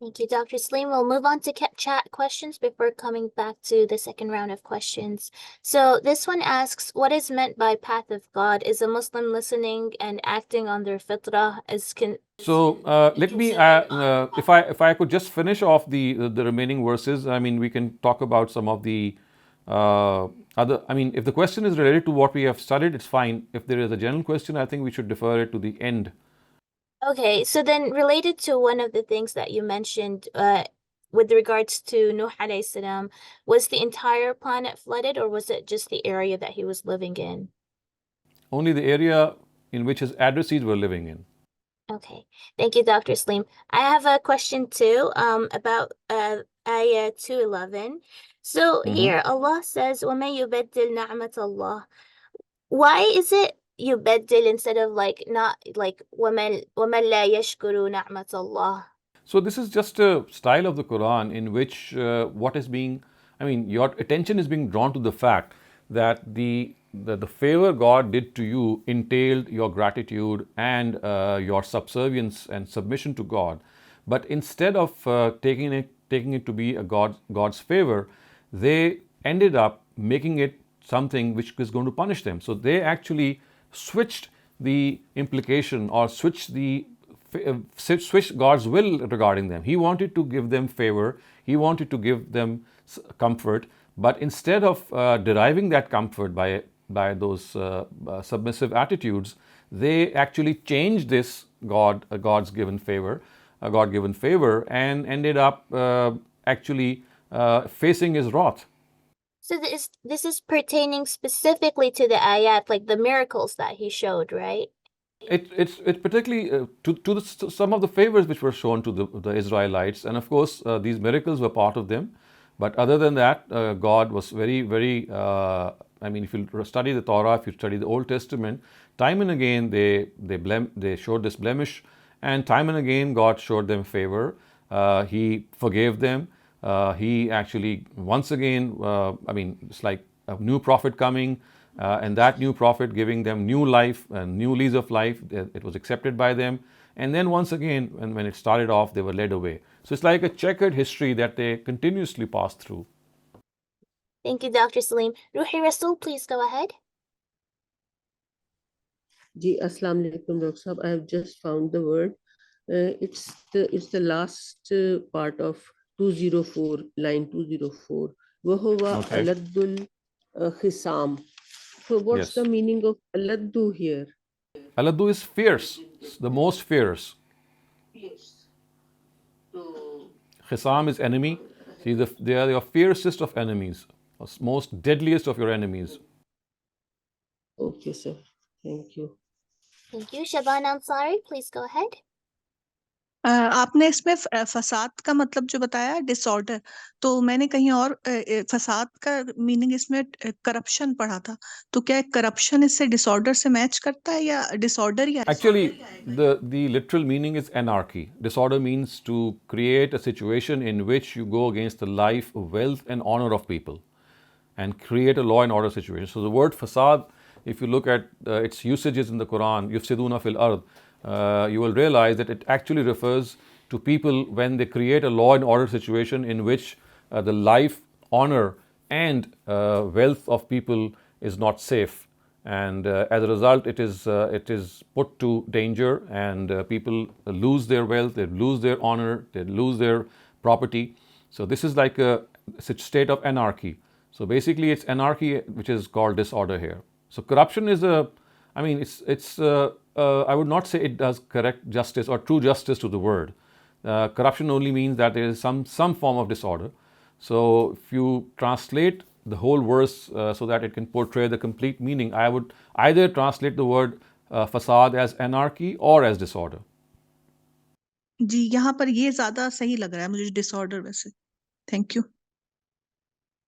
Thank you, Dr. Saleem. We'll move on to chat questions before coming back to the second round of questions. So this one asks, what is meant by path of God? Is a Muslim listening and acting on their fitrah? So let me, if I could just finish off the remaining verses. I mean, we can talk about some of the other. I mean, if the question is related to what we have studied, it's fine. If there is a general question, I think we should defer it to the end. Okay, so then related to one of the things that you mentioned, with regards to Nuh alayhi salam, was the entire planet flooded, or was it just the area that he was living in? Only the area in which his addressees were living in. Okay, thank you, Dr. Saleem. I have a question too, about ayah 211. So here Allah says, وَمَن يُبَدِّلْ نَعْمَةَ اللَّهِ. Why is it يُبَدِّل instead of not like وَمَن لَا يَشْكُرُ نَعْمَةَ اللَّهِ? So this is just a style of the Quran in which what is being, I mean, your attention is being drawn to the fact that the favor God did to you entailed your gratitude and your subservience and submission to God. But instead of taking it to be a God's favor, they ended up making it something which is going to punish them. So they actually switched the implication, or switched God's will regarding them. He wanted to give them favor, He wanted to give them comfort, but instead of deriving that comfort by those submissive attitudes, they actually changed this God given favor, and ended up actually facing His wrath. So this is pertaining specifically to the ayat, like the miracles that He showed, right? It's particularly to some of the favors which were shown to the Israelites, and of course these miracles were part of them. But other than that, God was very, very. I mean, if you study the Torah, if you study the Old Testament, time and again they showed this blemish, and time and again God showed them favor. He forgave them. He actually once again. I mean, it's like a new prophet coming. And that new prophet giving them new life, a new lease of life. It was accepted by them. And then once again, when it started off, they were led away. So it's like a checkered history that they continuously pass through. Thank you, Dr. Saleem. Ruhi Rasul, please go ahead. Ji, Assalamu alaikum, Dr. Sahab. I have just found the word. It's the last part of 204, line 204. Wahuwa aladul khisam. So what's the meaning of aladdu here? Aladdu is fierce, the most fierce. Fierce. So Khisam is enemy. See, they are your fiercest of enemies, most deadliest of your enemies. Okay, sir. Thank you. Thank you. Shaban Ansari, please go ahead. आपने इसमें फसाद का मतलब जो बताया disorder, तो मैंने कहीं और फसाद का मीनिंग इसमें करप्शन पढ़ा था, तो क्या करप्शन इससे डिसऑर्डर से मैच करता है या disorder he? Actually, the literal meaning is anarchy. Disorder means to create a situation in which you go against the life, wealth, and honor of people, and create a law and order situation. So the word fasad, if you look at its usages in the Quran, yufsiduna fil ard, you will realize that it actually refers to people when they create a law and order situation in which the life, honor, and wealth of people is not safe, and as a result, it is put to danger, and people lose their wealth, they lose their honor, they lose their property. So this is like a state of anarchy. So basically, it's anarchy which is called disorder here. So corruption is I would not say it does correct justice or true justice to the word. Corruption only means that there is some form of disorder. So if you translate the whole verse so that it can portray the complete meaning, I would either translate the word fasad as anarchy or as disorder. जी, यहाँ पर ये ज्यादा सही लग रहा है मुझे, disorder वैसे. Thank you.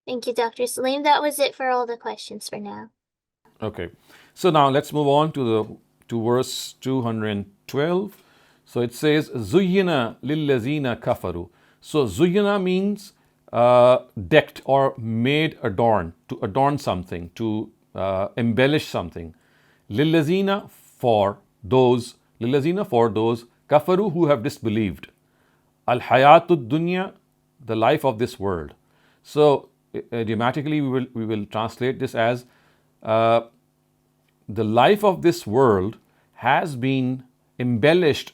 Thank you, Dr. Saleem. That was it for all the questions for now. Okay, so now let's move on to verse 212. So it says, Zuyyina lillazina kafaru. So Zuyyina means decked or made adorned, to adorn something, to embellish something. Lillazina for those, kafaru who have disbelieved. Al hayatud dunya, the life of this world. So grammatically we will translate this as the life of this world has been embellished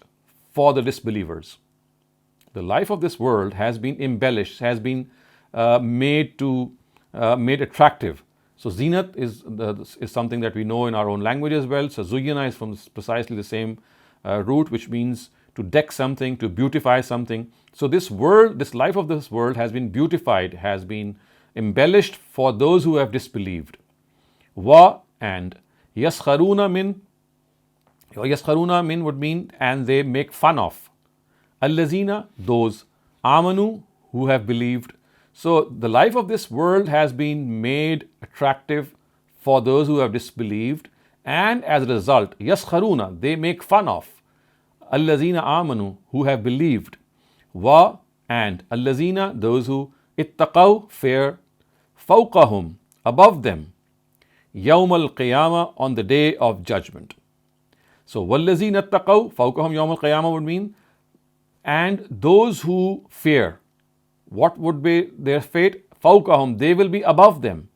for the disbelievers. The life of this world has been embellished, has been made attractive. So zinat is something that we know in our own language as well. So zuyyina is from precisely the same root, which means to deck something, to beautify something. So this world, this life of this world has been beautified, has been embellished for those who have disbelieved. Wa and yaskharuna min. Yaskharuna min would mean and they make fun of. Allazina, those. Amanu, who have believed. So the life of this world has been made attractive for those who have disbelieved, and as a result, yaskharuna, they make fun of. Allazina amanu, who have believed. Wa and allazina, those who ittaqaw, fear. Fawqahum, above them. Yawm al-qiyamah, on the day of judgment. So wallazina ittaqaw, fawqahum yawm al-qiyamah would mean and those who fear. What would be their fate? Fawqahum, they will be above them.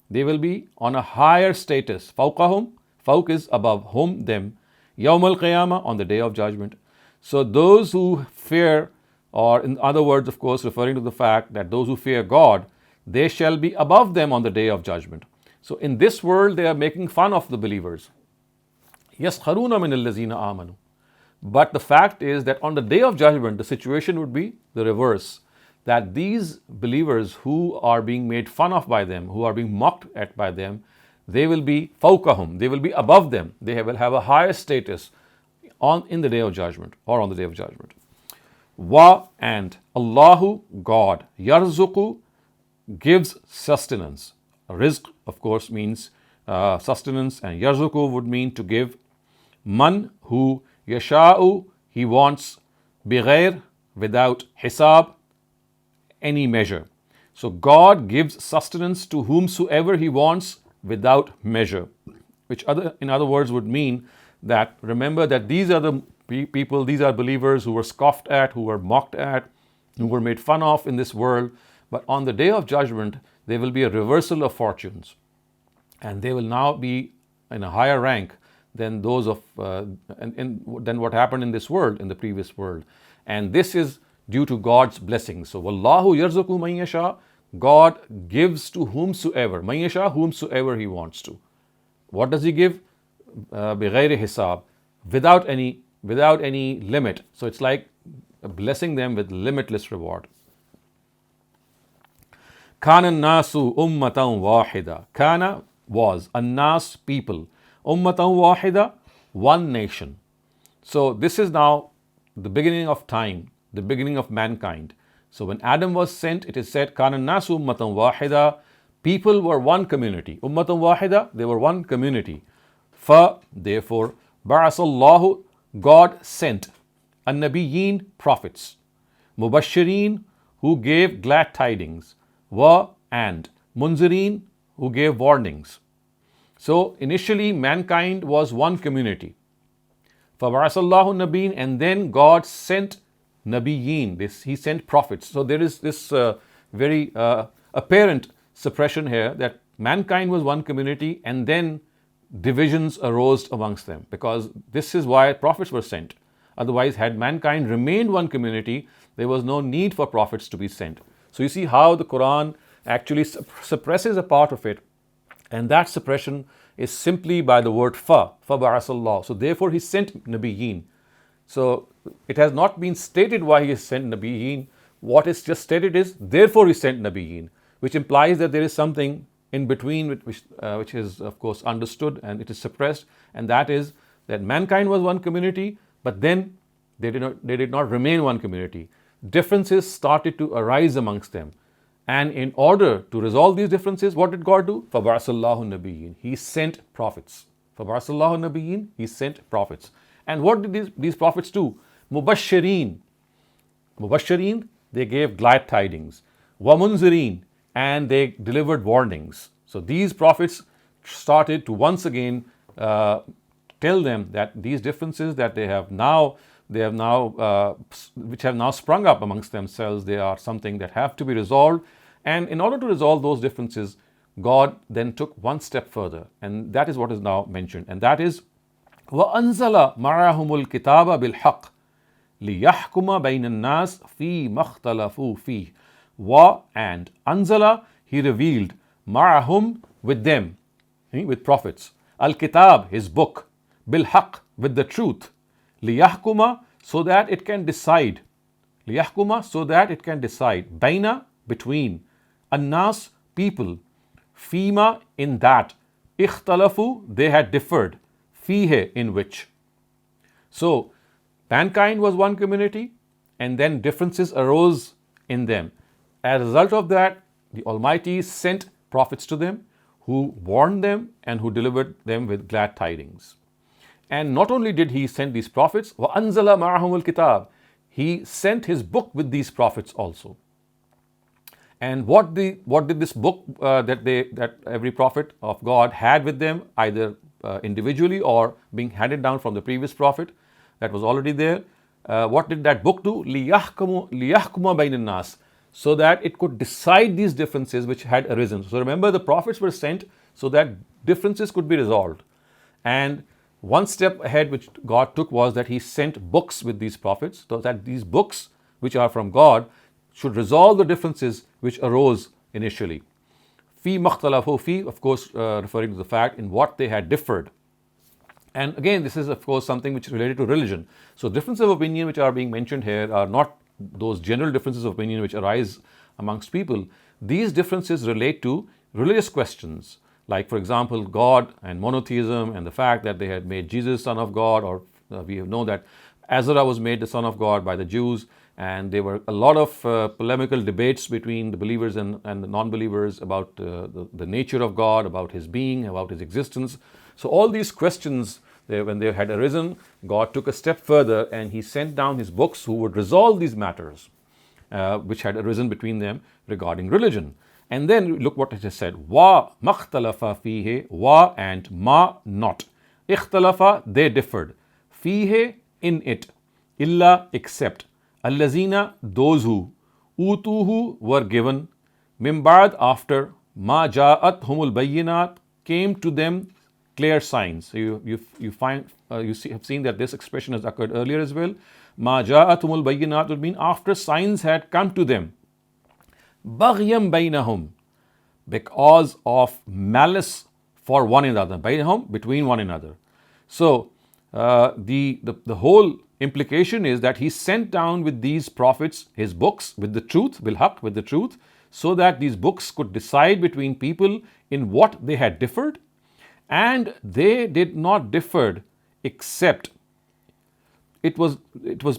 They will be on a higher status. Fawqahum, fawq is above, hum, them. Yawm al-qiyamah, on the day of judgment. So those who fear, or in other words, of course, referring to the fact that those who fear God, they shall be above them on the day of judgment. So in this world, they are making fun of the believers. Yaskharuna min allazina amanu. But the fact is that on the day of judgment, the situation would be the reverse. That these believers who are being made fun of by them, who are being mocked at by them, they will be fawqahum, they will be above them. They will have a higher status in the day of judgment, or on the day of judgment. Wa and Allahu, God, yarzuqu, gives sustenance. Rizq, of course, means sustenance, and yarzuqu would mean to give. Man, who, yasha'u, he wants, bighair, without hisab, any measure. So God gives sustenance to whomsoever he wants without measure, which in other words would mean that remember that these are the people, these are believers who were scoffed at, who were mocked at, who were made fun of in this world. But on the day of judgment, there will be a reversal of fortunes, and they will now be in a higher rank than those of than what happened in this world, in the previous world. And this is due to God's blessings. So wallahu yarzuqu man yasha, God gives to whomsoever, man yasha, whomsoever he wants to. What does he give? Bighairi hisab, without any limit. So it's like blessing them with limitless reward. Kana nasu ummatan wahida. Kana was, an-nas, people, ummatan wahida, one nation. So this is now the beginning of time, the beginning of mankind. So when Adam was sent, it is said, Kana nasu ummatan wahida, people were one community. Ummatan wahida, they were one community. Therefore, ba'asallahu, God sent an-nabiyyin, prophets, mubashireen, who gave glad tidings, and munzireen, who gave warnings. So initially mankind was one community. Fabarasallahu nabiyyin, and then God sent nabiyyin, he sent prophets. So there is this very apparent suppression here that mankind was one community and then divisions arose amongst them, because this is why prophets were sent. Otherwise, had mankind remained one community, there was no need for prophets to be sent. So you see how the Quran actually suppresses a part of it, and that suppression is simply by the word ba'asallah. So therefore he sent nabiyyin. So it has not been stated why he has sent nabiyyin. What is just stated is therefore he sent nabiyyin, which implies that there is something in between which is of course understood and it is suppressed, and that is that mankind was one community, but then they did not remain one community. Differences started to arise amongst them. And in order to resolve these differences, what did God do? فَبَعَثَ اللَّهُ النَّبِيِّينَ. He sent prophets. فَبَعَثَ اللَّهُ النَّبِيِّينَ. He sent prophets. And what did these prophets do? مُبَشِّرِينَ. Mubashirin, they gave glad tidings. Wamunzirin, and they delivered warnings. So these prophets started to once again tell them that these differences that which have now sprung up amongst themselves, they are something that have to be resolved. And in order to resolve those differences, God then took one step further, and that is what is now mentioned, and that is وَأَنزَلَ مَعَهُمُ الْكِتَابَ بِالْحَقِّ لِيَحْكُمَ بَيْنَ النَّاسِ فِي مَا اخْتَلَفُوا فِيهِ. Wa, and Anzala, he revealed, Ma'ahum, with them, with prophets, Al-Kitab, his book, Bil-Haq, with the truth, Liyahkuma, so that it can decide, Liyahkuma, so that it can decide, Baina, between, An-Nas, people, Fima, in that, Ikhtalafu, they had differed, Fihe, in which. So, mankind was one community, and then differences arose in them. As a result of that, the Almighty sent prophets to them who warned them and who delivered them with glad tidings. And not only did He send these prophets, وَأَنزَلَ مَعَهُمُ الْكِتَابِ, He sent His book with these prophets also. And what did this book that every prophet of God had with them, either individually or being handed down from the previous prophet that was already there, what did that book do? لِيَحْكُمَ بَيْنَ النَّاسِ, so that it could decide these differences which had arisen. So remember, the prophets were sent so that differences could be resolved. And one step ahead which God took was that He sent books with these prophets, so that these books, which are from God, should resolve the differences which arose initially. Fi makhtalafu fi, of course, referring to the fact in what they had differed. And again, this is of course something which is related to religion. So differences of opinion which are being mentioned here are not those general differences of opinion which arise amongst people. These differences relate to religious questions, like for example, God and monotheism, and the fact that they had made Jesus son of God, or we know that Azra was made the son of God by the Jews, and there were a lot of polemical debates between the believers and the non-believers about the nature of God, about His being, about His existence. So all these questions, when they had arisen, God took a step further and He sent down His books who would resolve these matters which had arisen between them regarding religion. And then look what it has said. Wa makhtalafa fihe, wa and ma not. Ikhtalafa, they differed. Fihe, in it. Illa, except. Allazina, those who. Utuhu, were given. Mimbad, after. Ma ja'at humul bayyinat, came to them clear signs. So you have seen that this expression has occurred earlier as well. Ma ja'atumul bayyinat would mean after signs had come to them. Baghyam bainahum, because of malice for one another. Bainahum, between one another. So the whole implication is that He sent down with these prophets His books with the truth, bil haq, with the truth, so that these books could decide between people in what they had differed. And they did not differ except it was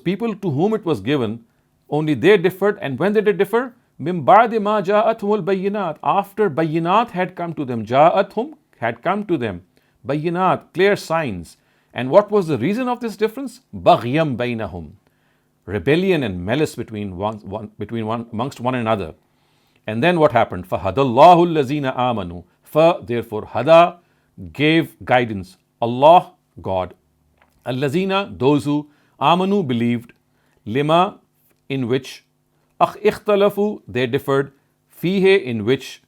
people to whom it was given, only they differed. And when they did differ, mim ba'di ma ja'athumul bayyinat, after bayyinat had come to them, ja'athum, had come to them, bayyinat, clear signs. And what was the reason of this difference? Baghyam bainahum, rebellion and malice amongst one another. And then what happened? Fahadallahu allazina amanu, therefore hada, gave guidance. Allah, God. Allazina, those who. Amanu, believed. Lima, in which. Ikhtalafu, they differed. Fihe, in which.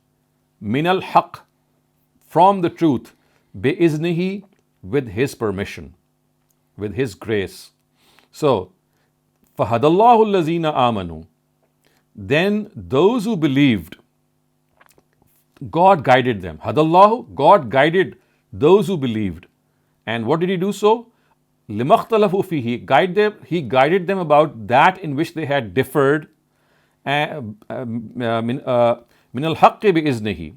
Minal haq, from the truth. Bi'iznihi, with His permission, with His grace. So, fahadallahu allazina amanu, then those who believed, God guided them. Hadallahu, God guided those who believed. And what did He do so? Limakhtalafu fihi, He guided them about that in which they had differed. Min al haqqi bi iznihi,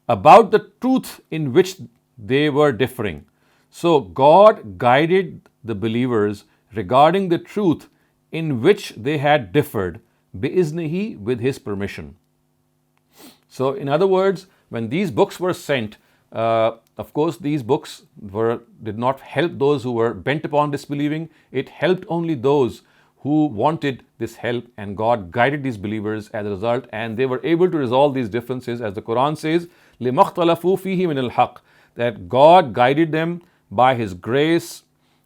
about the truth in which they were differing. So God guided the believers regarding the truth in which they had differed, bi iznihi, with His permission. So in other words, when these books were sent, of course these books did not help those who were bent upon disbelieving. It helped only those who wanted this help, and God guided these believers as a result, and they were able to resolve these differences, as the Quran says, لِمَا اخْتَلَفُوا فِيهِ مِنَ الْحَقِّ, that God guided them by His grace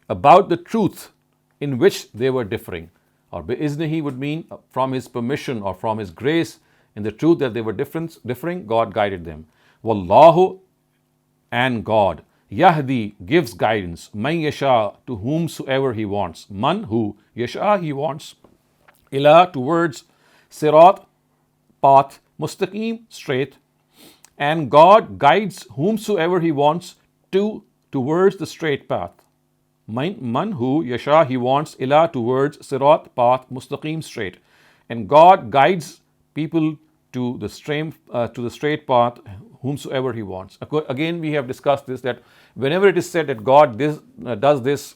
about the truth in which they were differing. Or bi'iznihi would mean from His permission or from His grace in the truth that they were differing, God guided them. Wallahu, and God, Yahdi, gives guidance, man yasha, to whomsoever He wants. Man, who, yasha, He wants, ila, towards, sirat, path, mustaqim, straight, and God guides whomsoever He wants towards the straight path. Man, who, yasha, He wants, ila, towards, sirat, path, mustaqim, straight, and God guides people to the straight path whomsoever He wants. Again, we have discussed this, that whenever it is said that God does this,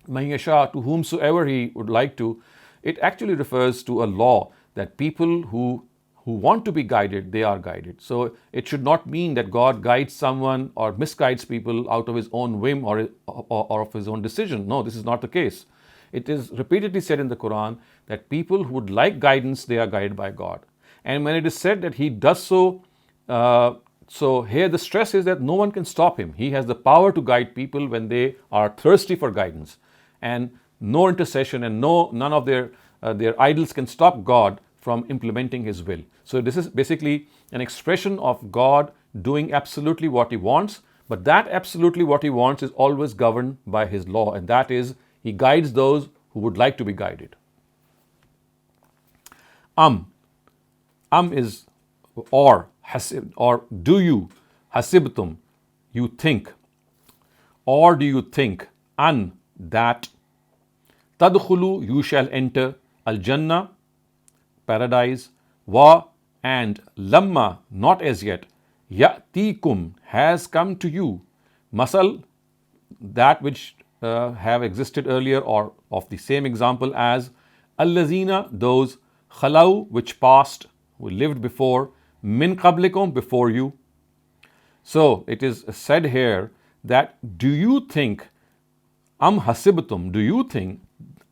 man yasha, to whomsoever He would like to, it actually refers to a law that people who want to be guided, they are guided. So it should not mean that God guides someone or misguides people out of His own whim or of His own decision. No, this is not the case. It is repeatedly said in the Quran that people who would like guidance, they are guided by God. And when it is said that He does so, so here the stress is that no one can stop Him. He has the power to guide people when they are thirsty for guidance. And no intercession and none of their idols can stop God from implementing His will. So this is basically an expression of God doing absolutely what He wants, but that absolutely what He wants is always governed by His law, and that is He guides those who would like to be guided. Is or hasib, or do you, hasibtum, you think, or do you think, an, that, tadkhulu, you shall enter, al-jannah, paradise, wa, and lamma, not as yet, ya'tikum, has come to you, masal, that which have existed earlier or of the same example as, allazina, those, khalau, which passed, who lived before, min qablikum, before you. So it is said here that, do you think, hasibtum, do you think,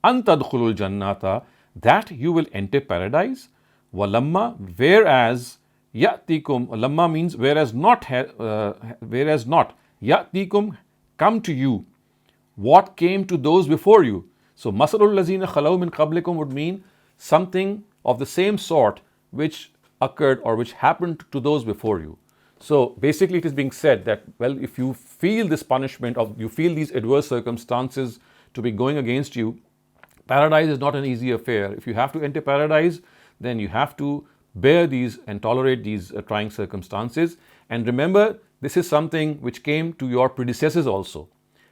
an tadkhulul jannata, that you will enter paradise? Walamma, whereas, ya'tikum, lamma means whereas not, ya'tikum, come to you, what came to those before you. So masalul lazina khalaw min qablikum would mean something of the same sort which occurred or which happened to those before you. So basically it is being said that, well, if you feel this punishment, or you feel these adverse circumstances to be going against you, paradise is not an easy affair. If you have to enter paradise, then you have to bear these and tolerate these trying circumstances. And remember, this is something which came to your predecessors also.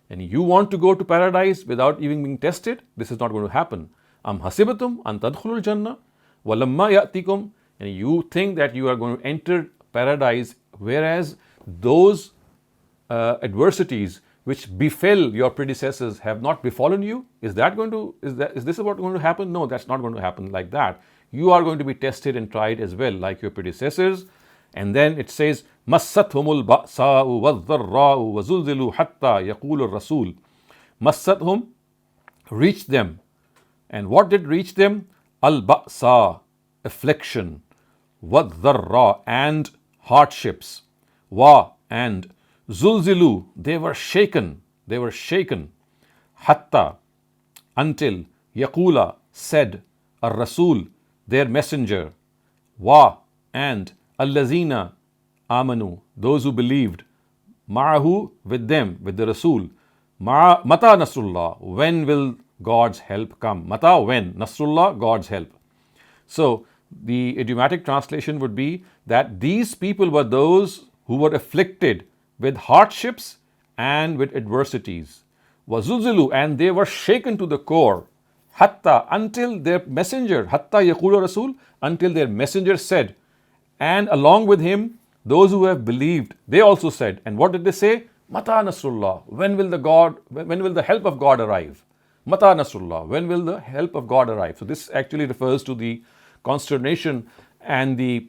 And you want to go to paradise without even being tested, this is not going to happen. Hasibatum an tadkhulul jannah walamma ya'tikum, and you think that you are going to enter paradise, whereas those adversities which befell your predecessors have not befallen you. Is this what going to happen? No, that's not going to happen like that. You are going to be tested and tried as well, like your predecessors. And then it says, Massathumul ba'sa'u wadh-dharra'u wa zulzilu hatta yaqulu ar-rasul. Massathum, reached them. And what did reach them? Al-ba'sa, affliction, wadh-dharra, and hardships, wa, and zulzilu, they were shaken, hatta, until, yaqula, said, ar-rasul, their messenger, wa, and allazina amanu, those who believed, ma'ahu, with them, with the Rasul, mata nasrullah, when will God's help come? Mata, when, nasrullah, God's help. So the idiomatic translation would be that these people were those who were afflicted with hardships and with adversities. Wazulzilu, and they were shaken to the core. Hatta, until their messenger, hatta yaqulu Rasul, until their messenger said, and along with him, those who have believed, they also said. And what did they say? Mata nasrullah, when will the help of God arrive? Mata nasrullah, when will the help of God arrive? So this actually refers to the consternation and the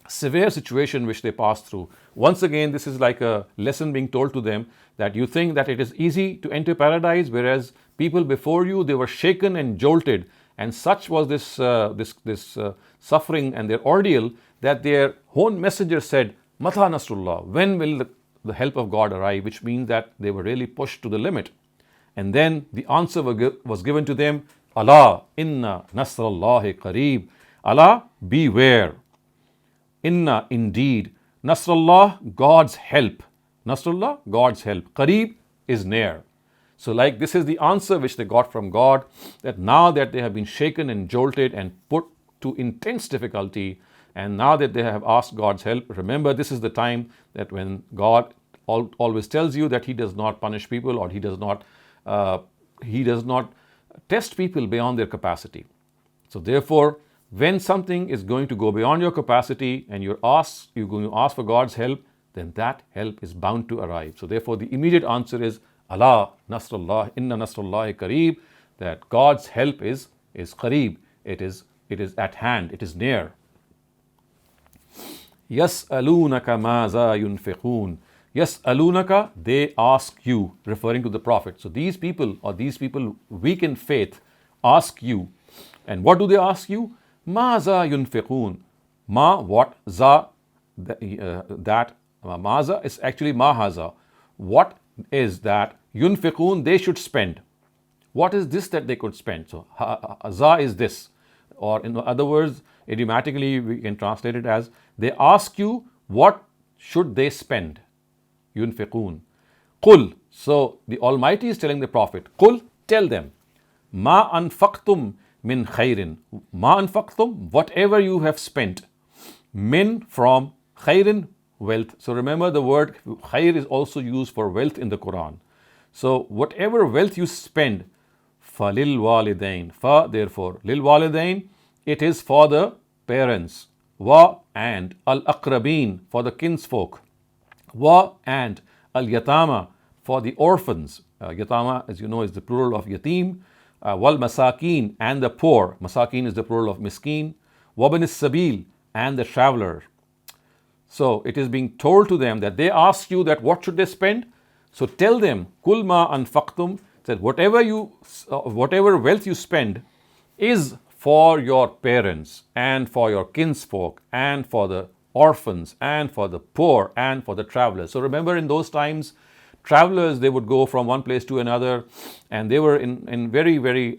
severe situation which they passed through. Once again, this is like a lesson being told to them that you think that it is easy to enter paradise, whereas people before you, they were shaken and jolted, and such was this suffering and their ordeal that their own messenger said, Mata Nasrullah, when will the help of God arrive? Which means that they were really pushed to the limit. And then the answer was given to them, Allah, inna nasrallahi qareeb. Allah, beware. Inna, indeed. Nasrallah, God's help. Nasrullah, God's help. Qareeb is near. So like this is the answer which they got from God, that now that they have been shaken and jolted and put to intense difficulty, and now that they have asked God's help, remember this is the time that when God always tells you that He does not punish people, or He does not test people beyond their capacity. So therefore, when something is going to go beyond your capacity and you're going to ask for God's help, then that help is bound to arrive. So therefore, the immediate answer is Allah, Nasrullah, Inna Nasrullahi Qareeb, that God's help is Qareeb. It is at hand, it is near. Yas'alunaka maza yunfiqun. Yas'alunaka, they ask you, referring to the Prophet. So these people weak in faith ask you. And what do they ask you? Maza yunfiqun. Ma, what? Za, that. Maza is actually mahaza. What is that? Yunfiqun, they should spend. What is this that they could spend? So za is this. Or in other words, idiomatically we can translate it as, they ask you what should they spend. Yunfiqun. Qul. So the Almighty is telling the Prophet, Qul, tell them, Ma anfaqtum min khairin. Ma anfaqtum, whatever you have spent. Min, from, khairin, wealth. So remember, the word khair is also used for wealth in the Quran. So whatever wealth you spend, fa lil walidain. Fa, therefore, lil walidain, it is for the parents. Wa, and al aqrabin, for the kinsfolk. Wa, and al yatama, for the orphans. Yatama, as you know, is the plural of yatim. Wal masakin, and the poor. Masakin is the plural of miskin. Wabin sabil, and the traveler. So it is being told to them that they ask you that what should they spend. So tell them, Kul ma anfaqtum, that whatever wealth you spend is for your parents and for your kinsfolk and for the orphans and for the poor and for the travelers. So remember, in those times, travelers, they would go from one place to another, and they were in very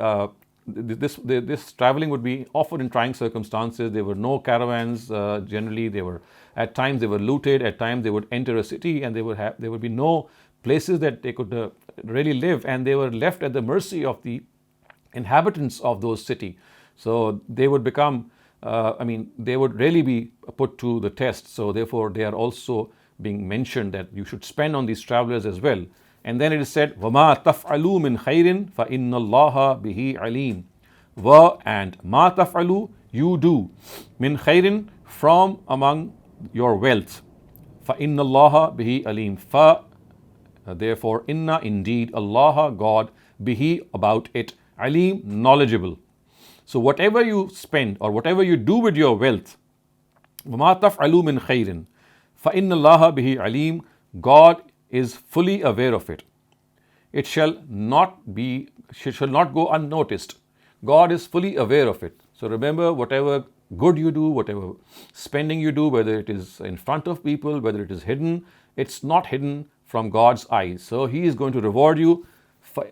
this traveling would be often in trying circumstances. There were no caravans. Generally, at times they were looted. At times they would enter a city, and there would be no places that they could really live, and they were left at the mercy of the inhabitants of those cities. So they would become, they would really be put to the test. So therefore, they are also being mentioned that you should spend on these travelers as well. And then it is said, وَمَا تَفْعَلُوا مِنْ خَيْرٍ فَإِنَّ اللَّهَ بِهِ عَلِيمٌ. Wa, and ma taf'alu, you do, min khairin, from among your wealth. فَإِنَّ اللَّهَ بِهِ عَلِيمٌ. Therefore, inna, indeed, Allah, God, bihi, about it, alim, knowledgeable. So whatever you spend or whatever you do with your wealth, وَمَا تَفْعَلُوا مِنْ خَيْرٍ فَإِنَّ اللَّهَ بِهِ عَلِيمٌ. God is fully aware of it. It shall not go unnoticed. God is fully aware of it. So remember, whatever good you do, whatever spending you do, whether it is in front of people, whether it is hidden, it's not hidden from God's eyes. So He is going to reward you. For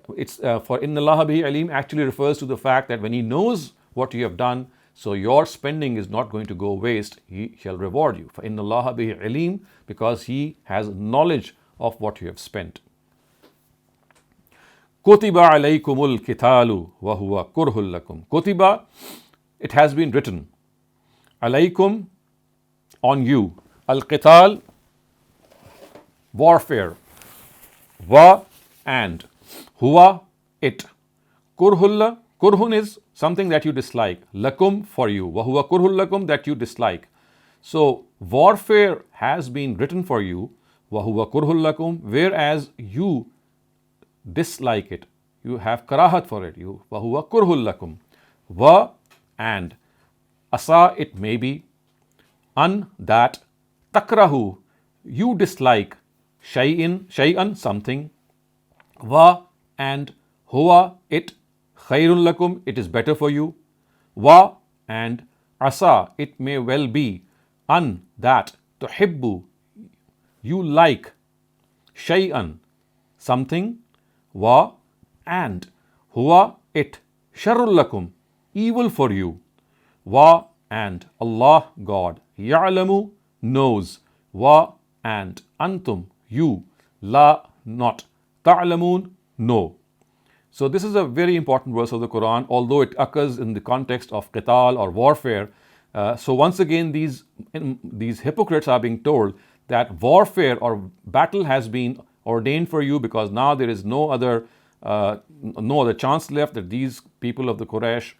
inna Allah bihi alim actually refers to the fact that when He knows what you have done, so your spending is not going to go waste. He shall reward you. For inna Allah bihi alim, because He has knowledge of what you have spent. Kutiba alaykumul qitalu wa huwa kurhul lakum. Kutiba, it has been written. Alaykum, on you. Al-qital, warfare. Wa, and. Huwa, it. Kurhulla, kurhun is something that you dislike. Lakum, for you. Wa huwa kurhul lakum, that you dislike. So warfare has been written for you. Wa huwa kurhul lakum, whereas you dislike it. You have karahat for it. Wa huwa kurhul lakum. Wa, and. Asa, it may be. an that, takrahu, you dislike, shay'an, something, wa, and huwa, it, khairun lakum, it is better for you, wa, and asa, it may well be, an that, tuhibbu, you like, shay'an, something, wa, and huwa, it, sharrul lakum, evil for you, wa, and Allah, God, ya'lamu, knows, wa, and antum, you, la, not, ta'lamun, no. So this is a very important verse of the Quran, although it occurs in the context of qital or warfare. So once again, these hypocrites are being told that warfare or battle has been ordained for you, because now there is no other chance left, that these people of the Quraysh,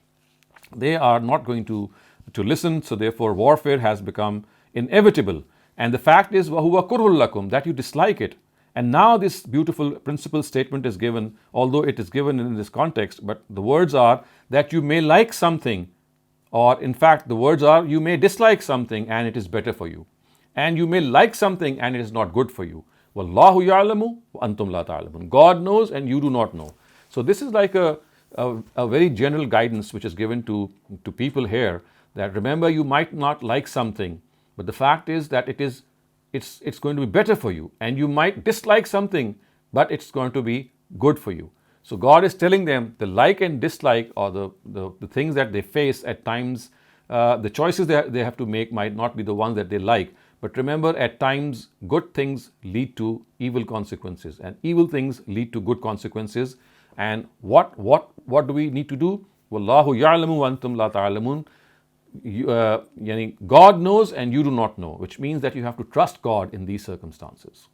they are not going to listen. So therefore warfare has become inevitable. And the fact is, وَهُوَ كُرْهٌ لَكُمْ, that you dislike it. And now this beautiful principle statement is given, although it is given in this context, but the words are that you may like something, or in fact the words are you may dislike something and it is better for you, and you may like something and it is not good for you. Wallahu ya'lamu wa antum la ta'lamun. God knows and you do not know. So this is like a very general guidance which is given to people here, that remember, you might not like something, but the fact is that it's going to be better for you, and you might dislike something, but it's going to be good for you. So God is telling them the like and dislike, or the things that they face at times, the choices they have to make might not be the ones that they like. But remember, at times good things lead to evil consequences, and evil things lead to good consequences. And what do we need to do? Wallahu ya'lamu wa antum la ta'lamun. God knows and you do not know, which means that you have to trust God in these circumstances.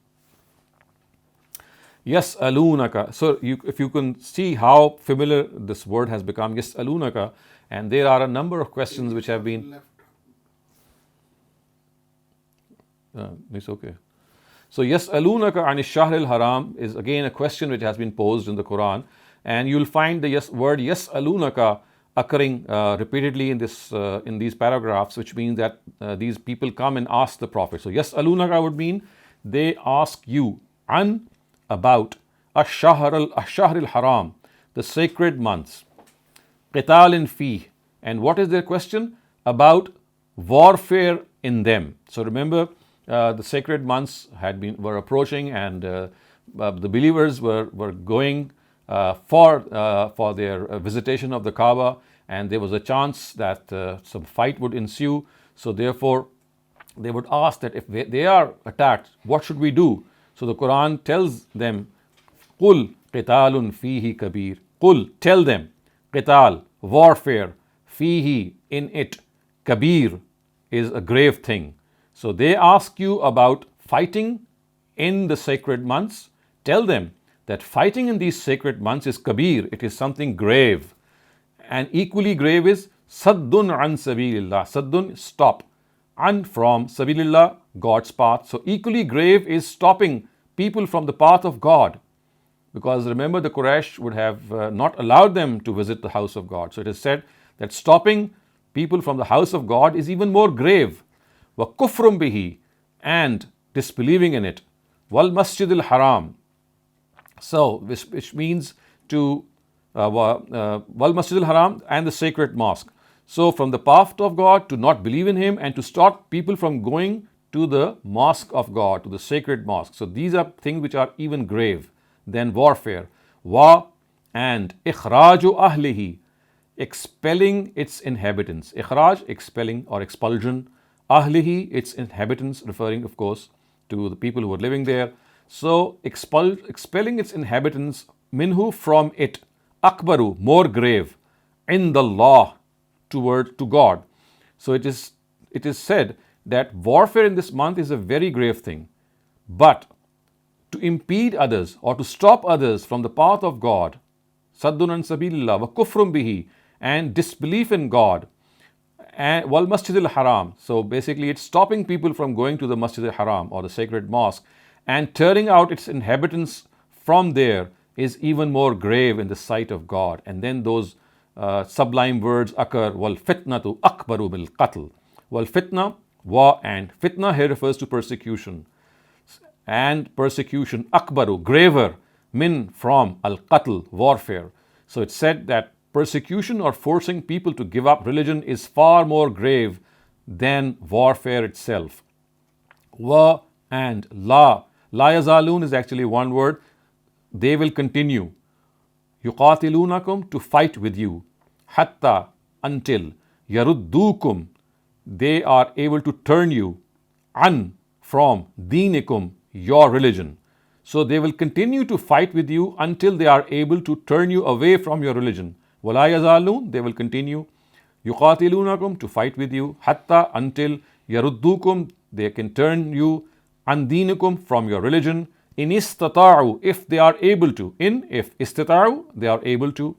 Yas'alunaka. So if you can see how familiar this word has become, yas'alunaka, and there are a number of questions which have been. It's okay. So yas'alunaka an ash-shahr al-haram is again a question which has been posed in the Quran, and you'll find the word yas'alunaka occurring repeatedly in these paragraphs, which means that these people come and ask the Prophet. So yas'alunaka would mean they ask you an, about, ash-shahr al-haram, the sacred months, qitalin fi, and what is their question? About warfare in them. So remember, the sacred months were approaching, and the believers were going for their visitation of the Kaaba, and there was a chance that some fight would ensue. So therefore they would ask that if they are attacked, what should we do? So the Quran tells them, Qul qitalun fihi kabir. Qul, tell them, qital, warfare, fihi, in it, kabir, is a grave thing. So they ask you about fighting in the sacred months. Tell them that fighting in these sacred months is kabir, it is something grave. And equally grave is saddun an sabilillah. Saddun, stop. An, from, sabilillah, God's path. So equally grave is stopping people from the path of God. Because remember, the Quraysh would have not allowed them to visit the house of God. So it is said that stopping people from the house of God is even more grave. Wa kufrum bihi, and disbelieving in it. Wal masjidil haram. So which means to wal masjidil haram, and the sacred mosque. So from the path of God, to not believe in Him, and to stop people from going to the mosque of God, to the sacred mosque. So these are things which are even grave than warfare. Wa, and ikhraju ahlihi, expelling its inhabitants. Ikhraj, expelling or expulsion. Ahlihi, its inhabitants, referring of course to the people who were living there. So expelling its inhabitants, minhu, from it, akbaru, more grave, in the law, to God. So it is said that warfare in this month is a very grave thing. But to impede others or to stop others from the path of God, saddun an sabilillah, wa kufrum bihi, and disbelief in God, and wal masjidil haram. So basically it's stopping people from going to the masjid al-haram, or the sacred mosque, and turning out its inhabitants from there is even more grave in the sight of God. And then those sublime words occur, wal fitnatu akbaru bil qatl. Wal fitna, Wa and fitna here refers to persecution. And persecution akbaru, graver, min from al-qatl, warfare. So it's said that persecution or forcing people to give up religion is far more grave than warfare itself. Wa and la. La yazalun is actually one word. They will continue. Yuqatilunakum, to fight with you. Hatta, until. Yaruddukum, they are able to turn you. An, from. Dinikum, your religion. So they will continue to fight with you until they are able to turn you away from your religion. Wala yazalun, they will continue. Yuqatilunakum, to fight with you. Hatta, until. Yaruddukum, they can turn you. An dinikum, from your religion. In istata'u, if they are able to. In, if istata'u, they are able to.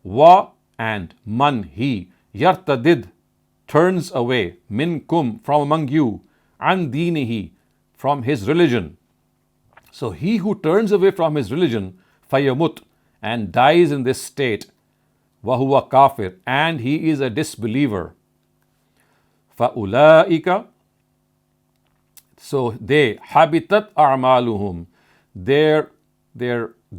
Wa and man, he. Yartadid, turns away. Minkum, from among you. An dinihi, from his religion. So he who turns away from his religion, fayamut, and dies in this state, wahuwa kafir, and he is a disbeliever. Fa'ulaika, so they, habitat a'maluhum, their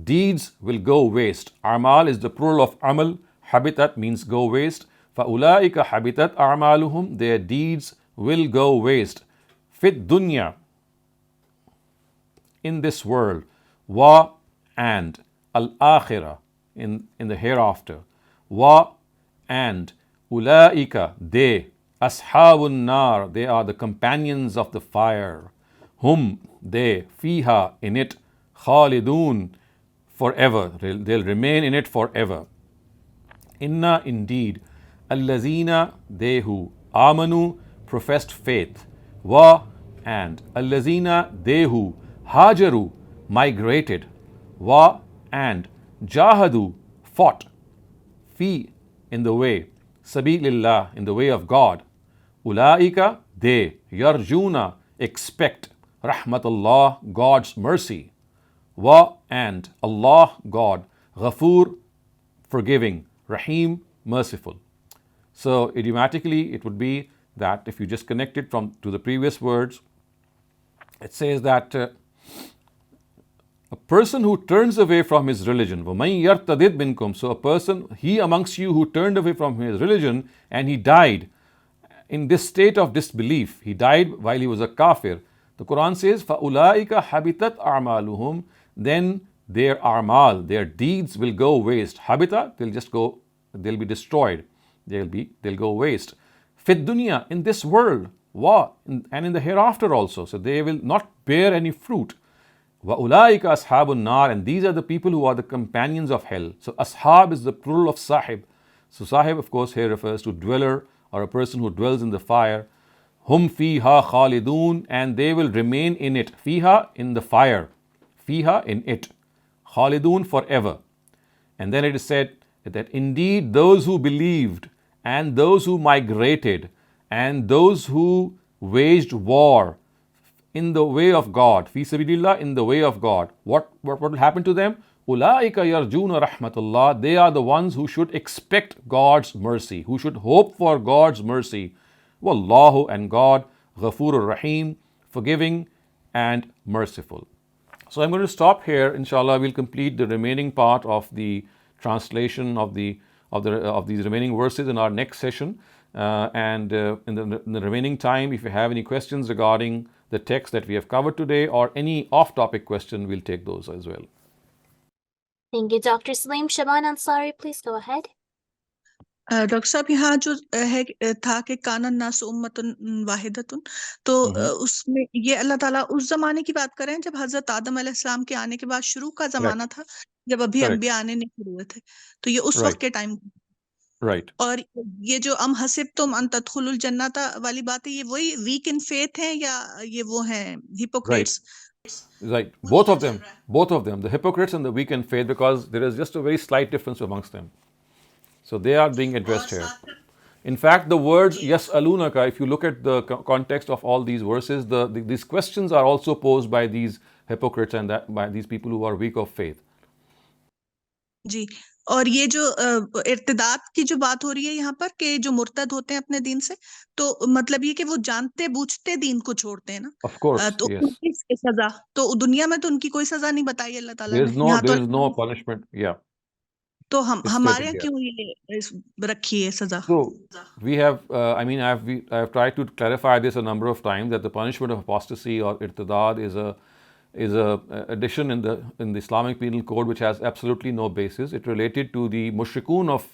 deeds will go waste. A'mal is the plural of amal. Habitat means go waste. Fa'ulaika habitat a'maluhum, their deeds will go waste. Fit dunya, in this world. Wa and al-akhirah, in the hereafter. Wa and ulaika, they. Ashabun nar, they are the companions of the fire. Hum, they. Fiha, in it. Khalidun, forever. They'll remain in it forever. Inna, indeed. Allazina, they who. Amanu, professed faith. Wa and allazina, they who. Hajaru, migrated. Wa and jahadu, fought. Fi, in the way. Sabilillah, in the way of God. Ulaika, they. Yarjuna, expect. Rahmatullah, God's mercy. Wa and Allah, God. Ghafoor, forgiving. Rahim, merciful. So idiomatically it would be that if you just connect it to the previous words, it says that a person who turns away from his religion, وَمَن يَرْتَدِدْ مِنْكُمْ, so a person, he amongst you who turned away from his religion and he died in this state of disbelief, he died while he was a kafir. The Quran says, فَأُولَٰئِكَ حَبِتَتْ أَعْمَالُهُمْ, then their a'mal, their deeds will go waste. Habita, they'll be destroyed. They'll go waste. Fit dunya, in this world. Wa, and in the hereafter also. So they will not bear any fruit. Wa ulaika ashabun nar, and these are the people who are the companions of hell. So ashab is the plural of sahib. So sahib, of course, here refers to dweller or a person who dwells in the fire. Hum fiha khalidun, and they will remain in it. Fiha, in the fire. Fiha, in it. Khalidun, forever. And then it is said that indeed those who believed and those who migrated and those who waged war in the way of God, fi sabilillah, in the way of God, what will happen to them? Ulaika yarjuna rahmatullah, they are the ones who should expect God's mercy, who should hope for God's mercy. Wallahu, and God, Ghafurur Rahim, forgiving and merciful. So I'm going to stop here. Inshallah, we'll complete the remaining part of the translation of these remaining verses in our next session. In the remaining time, if you have any questions regarding the text that we have covered today or any off-topic question, we'll take those as well. Thank you, Dr. Saleem. Shaban Ansari, please go ahead. Doctor साहब यहाँ जो है था कि कानन नास उम्मतुन वाहिदतुन, तो उसमें ये अल्लाह ताला उस जमाने की बात कर रहे हैं जब हजरत आदम अलैहिस्सलाम के आने के बाद शुरू का जमाना था, जब अभी अंबिया आने नहीं शुरू हुए थे, तो ये उस वक्त के टाइम। राइट। और ये जो अम हसिब तुम अन तदखुलुल जन्नता वाली बात है, ये वही वीक इन फेथ है या ये वो हैं Hippocrates? Right, both of them, the hypocrites and the weak in faith, because there is just a very slight difference amongst them. So they are being addressed here. In fact, the words yas'alunaka, if you look at the context of all these verses, these questions are also posed by these hypocrites and by these people who are weak of faith. जी। और ये जो इर्तिदाद की जो बात हो रही है यहाँ पर कि जो मुर्तद होते हैं अपने दीन से, तो मतलब ये कि वो जानते बूझते दीन को छोड़ते हैं ना, Of course, तो yes. उनकी सजा तो दुनिया में तो उनकी कोई सजा नहीं बताई अल्लाह ताला ने, यहाँ तो There is no punishment. Yeah, तो हम it's हमारे stated यहाँ there. क्यों ये रखी है सजा? So we have, I mean, I've tried to clarify this a number of times that the punishment of apostasy or irtidad is a addition in the Islamic Penal Code which has absolutely no basis. It related to the mushrikun of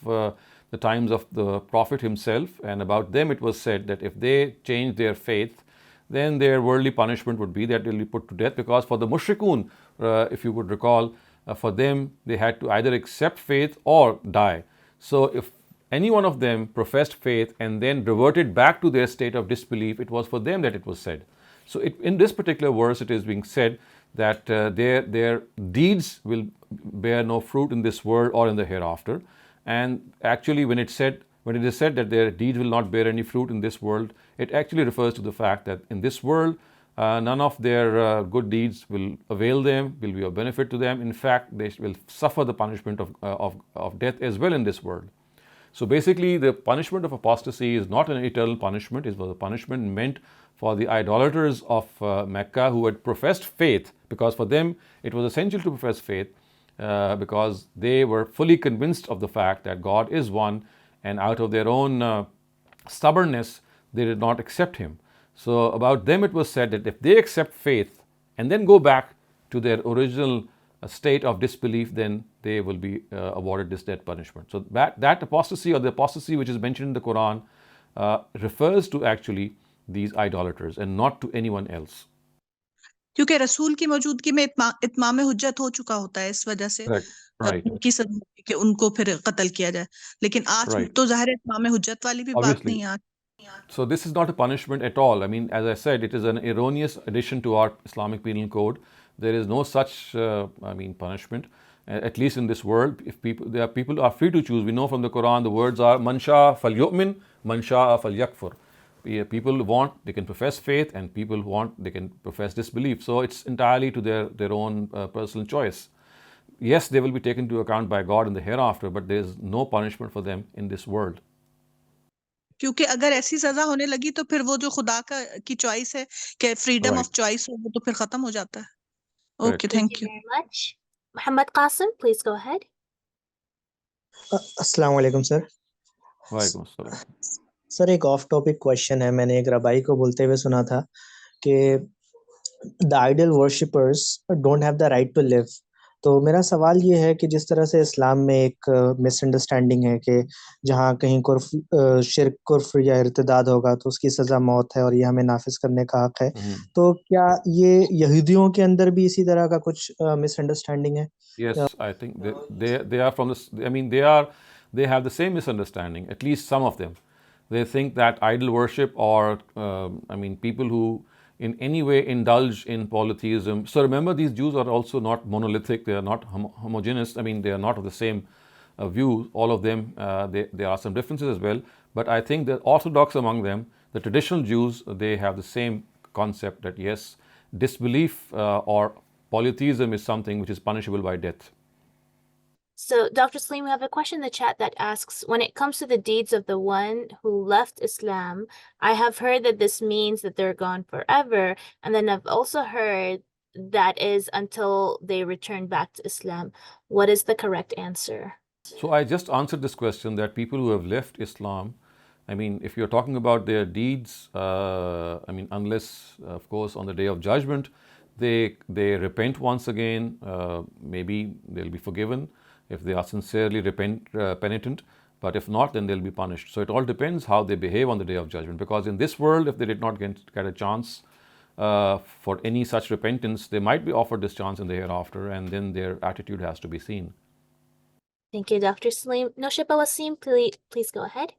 the times of the Prophet himself, and about them it was said that if they change their faith, then their worldly punishment would be that they'll be put to death, because for the mushrikun, if you would recall, for them they had to either accept faith or die. So if any one of them professed faith and then reverted back to their state of disbelief, it was for them that it was said. So in this particular verse, it is being said that their deeds will bear no fruit in this world or in the hereafter. And actually, when it is said that their deeds will not bear any fruit in this world, it actually refers to the fact that in this world, none of their good deeds will avail them, will be of benefit to them. In fact, they will suffer the punishment of death as well in this world. So basically, the punishment of apostasy is not an eternal punishment. It was a punishment meant for the idolaters of Mecca who had professed faith, because for them it was essential to profess faith, because they were fully convinced of the fact that God is one, and out of their own stubbornness, they did not accept Him. So about them it was said that if they accept faith and then go back to their original state of disbelief, then they will be awarded this death punishment. So that apostasy, or the apostasy which is mentioned in the Quran, refers to actually these idolaters and not to anyone else. क्योंकि रसूल की मौजूदगी में इत्माम हुज्जत हो चुका होता है, इस वजह से Right. उनकी सजा होती है कि उनको फिर कत्ल किया जाए, लेकिन आज Right. तो जाहिर है इत्माम हुज्जत वाली भी बात Obviously. नहीं है आज। So this is not a punishment at all. I mean, as I said, it is an erroneous addition to our Islamic Penal Code. There is no such, punishment, at least in this world. If people are free to choose. We know from the Quran the words are man sha'a falyu'min, man sha'a falyakfur. People want, they can profess faith, and people want, they can profess disbelief. So it's entirely to their own personal choice. Yes, they will be taken into account by God in the hereafter, but there is no punishment for them in this world. क्योंकि अगर ऐसी सजा होने लगी तो फिर वो जो खुदा की चॉइस है कि फ्रीडम ऑफ चॉइस हो, वो तो फिर खत्म हो जाता है। Okay, thank you very much. Muhammad Qasim, please go ahead. अस्सलाम वालेकुम सर। वालेकुम अस्सलाम। सर, एक ऑफ टॉपिक क्वेश्चन है। मैंने एक रबाई को बोलते हुए सुना था कि the idol worshippers don't have the right to live. तो मेरा सवाल ये है कि जिस तरह से इस्लाम में एक मिसअंडरस्टैंडिंग है कि जहाँ कहीं शिर्क कुफ्र या इर्तिदाद होगा तो उसकी सज़ा मौत है और ये हमें नाफिज करने का हक है, तो क्या ये यहूदियों के अंदर भी इसी तरह का कुछ मिसअंडरस्टैंडिंग है? Yes, I think they are from this. I mean, they have the same misunderstanding. At least some of them, they think that idol worship, or people who in any way indulge in polytheism. So remember, these Jews are also not monolithic. They are not homogeneous. I mean, they are not of the same view. All of them, there are some differences as well. But I think the orthodox among them, the traditional Jews, they have the same concept that yes, disbelief or polytheism is something which is punishable by death. So, Dr. Saleem, we have a question in the chat that asks, when it comes to the deeds of the one who left Islam, I have heard that this means that they're gone forever. And then I've also heard that is until they return back to Islam. What is the correct answer? So I just answered this question, that people who have left Islam, I mean, if you're talking about their deeds, unless, of course, on the Day of Judgment, they repent once again, maybe they'll be forgiven if they are sincerely penitent, but if not, then they'll be punished. So it all depends how they behave on the Day of Judgment, because in this world, if they did not get a chance for any such repentance, they might be offered this chance in the hereafter, and then their attitude has to be seen. Thank you, Dr. Saleem. Noshaba Wasim, please go ahead.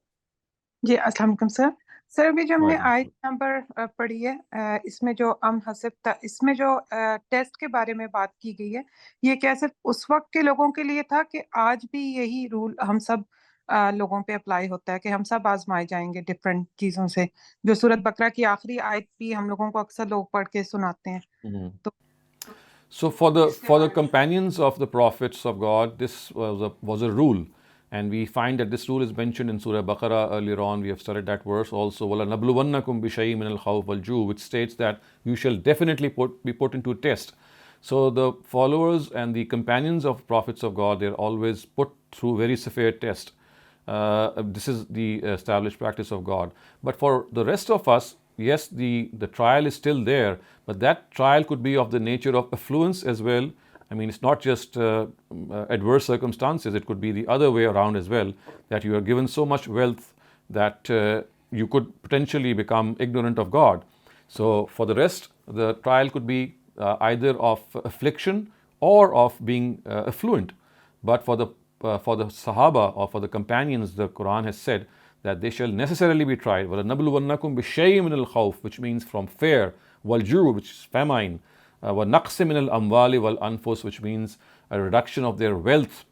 जी, अस्सलाम वालेकुम sir. Sir, अभी जो हमने आयत number पढ़ी है, इसमें जो इसमें जो टेस्ट के बारे में बात की गई है, ये क्या सिर्फ उस वक्त के लोगों के लिए था कि आज भी यही रूल हम सब लोगों पे अप्लाई होता है कि हम सब आजमाए जाएंगे डिफरेंट चीजों से? जो सूरत बकरा की आखिरी आयत भी हम लोगों को अक्सर लोग पढ़ के सुनाते हैं। तो So for the companions of the prophets of God, this was a rule, and we find that this rule is mentioned in Surah Baqarah earlier on. We have studied that verse also. وَلَنَبْلُوَنَّكُمْ بِشَيْءٍ مِنَ الْخَوْفِ وَالْجُوعِ, which states that you shall definitely be put into a test. So the followers and the companions of prophets of God, they're always put through very severe test. This is the established practice of God. But for the rest of us, yes, the trial is still there, but that trial could be of the nature of affluence as well. I mean, it's not just adverse circumstances, it could be the other way around as well, that you are given so much wealth that you could potentially become ignorant of God. So for the rest, the trial could be either of affliction or of being affluent. But for the Sahaba or for the companions, the Quran has said that they shall necessarily be tried. وَلَنَبْلُوَنَّكُمْ بِشَيْءٍ مِنَ الْخَوْفِ, which means from fear, وَالْجُوعِ, which is famine, وَنَقْصٍ مِنَ الْأَمْوَالِ وَالْأَنفُسِ, which means a reduction of their wealth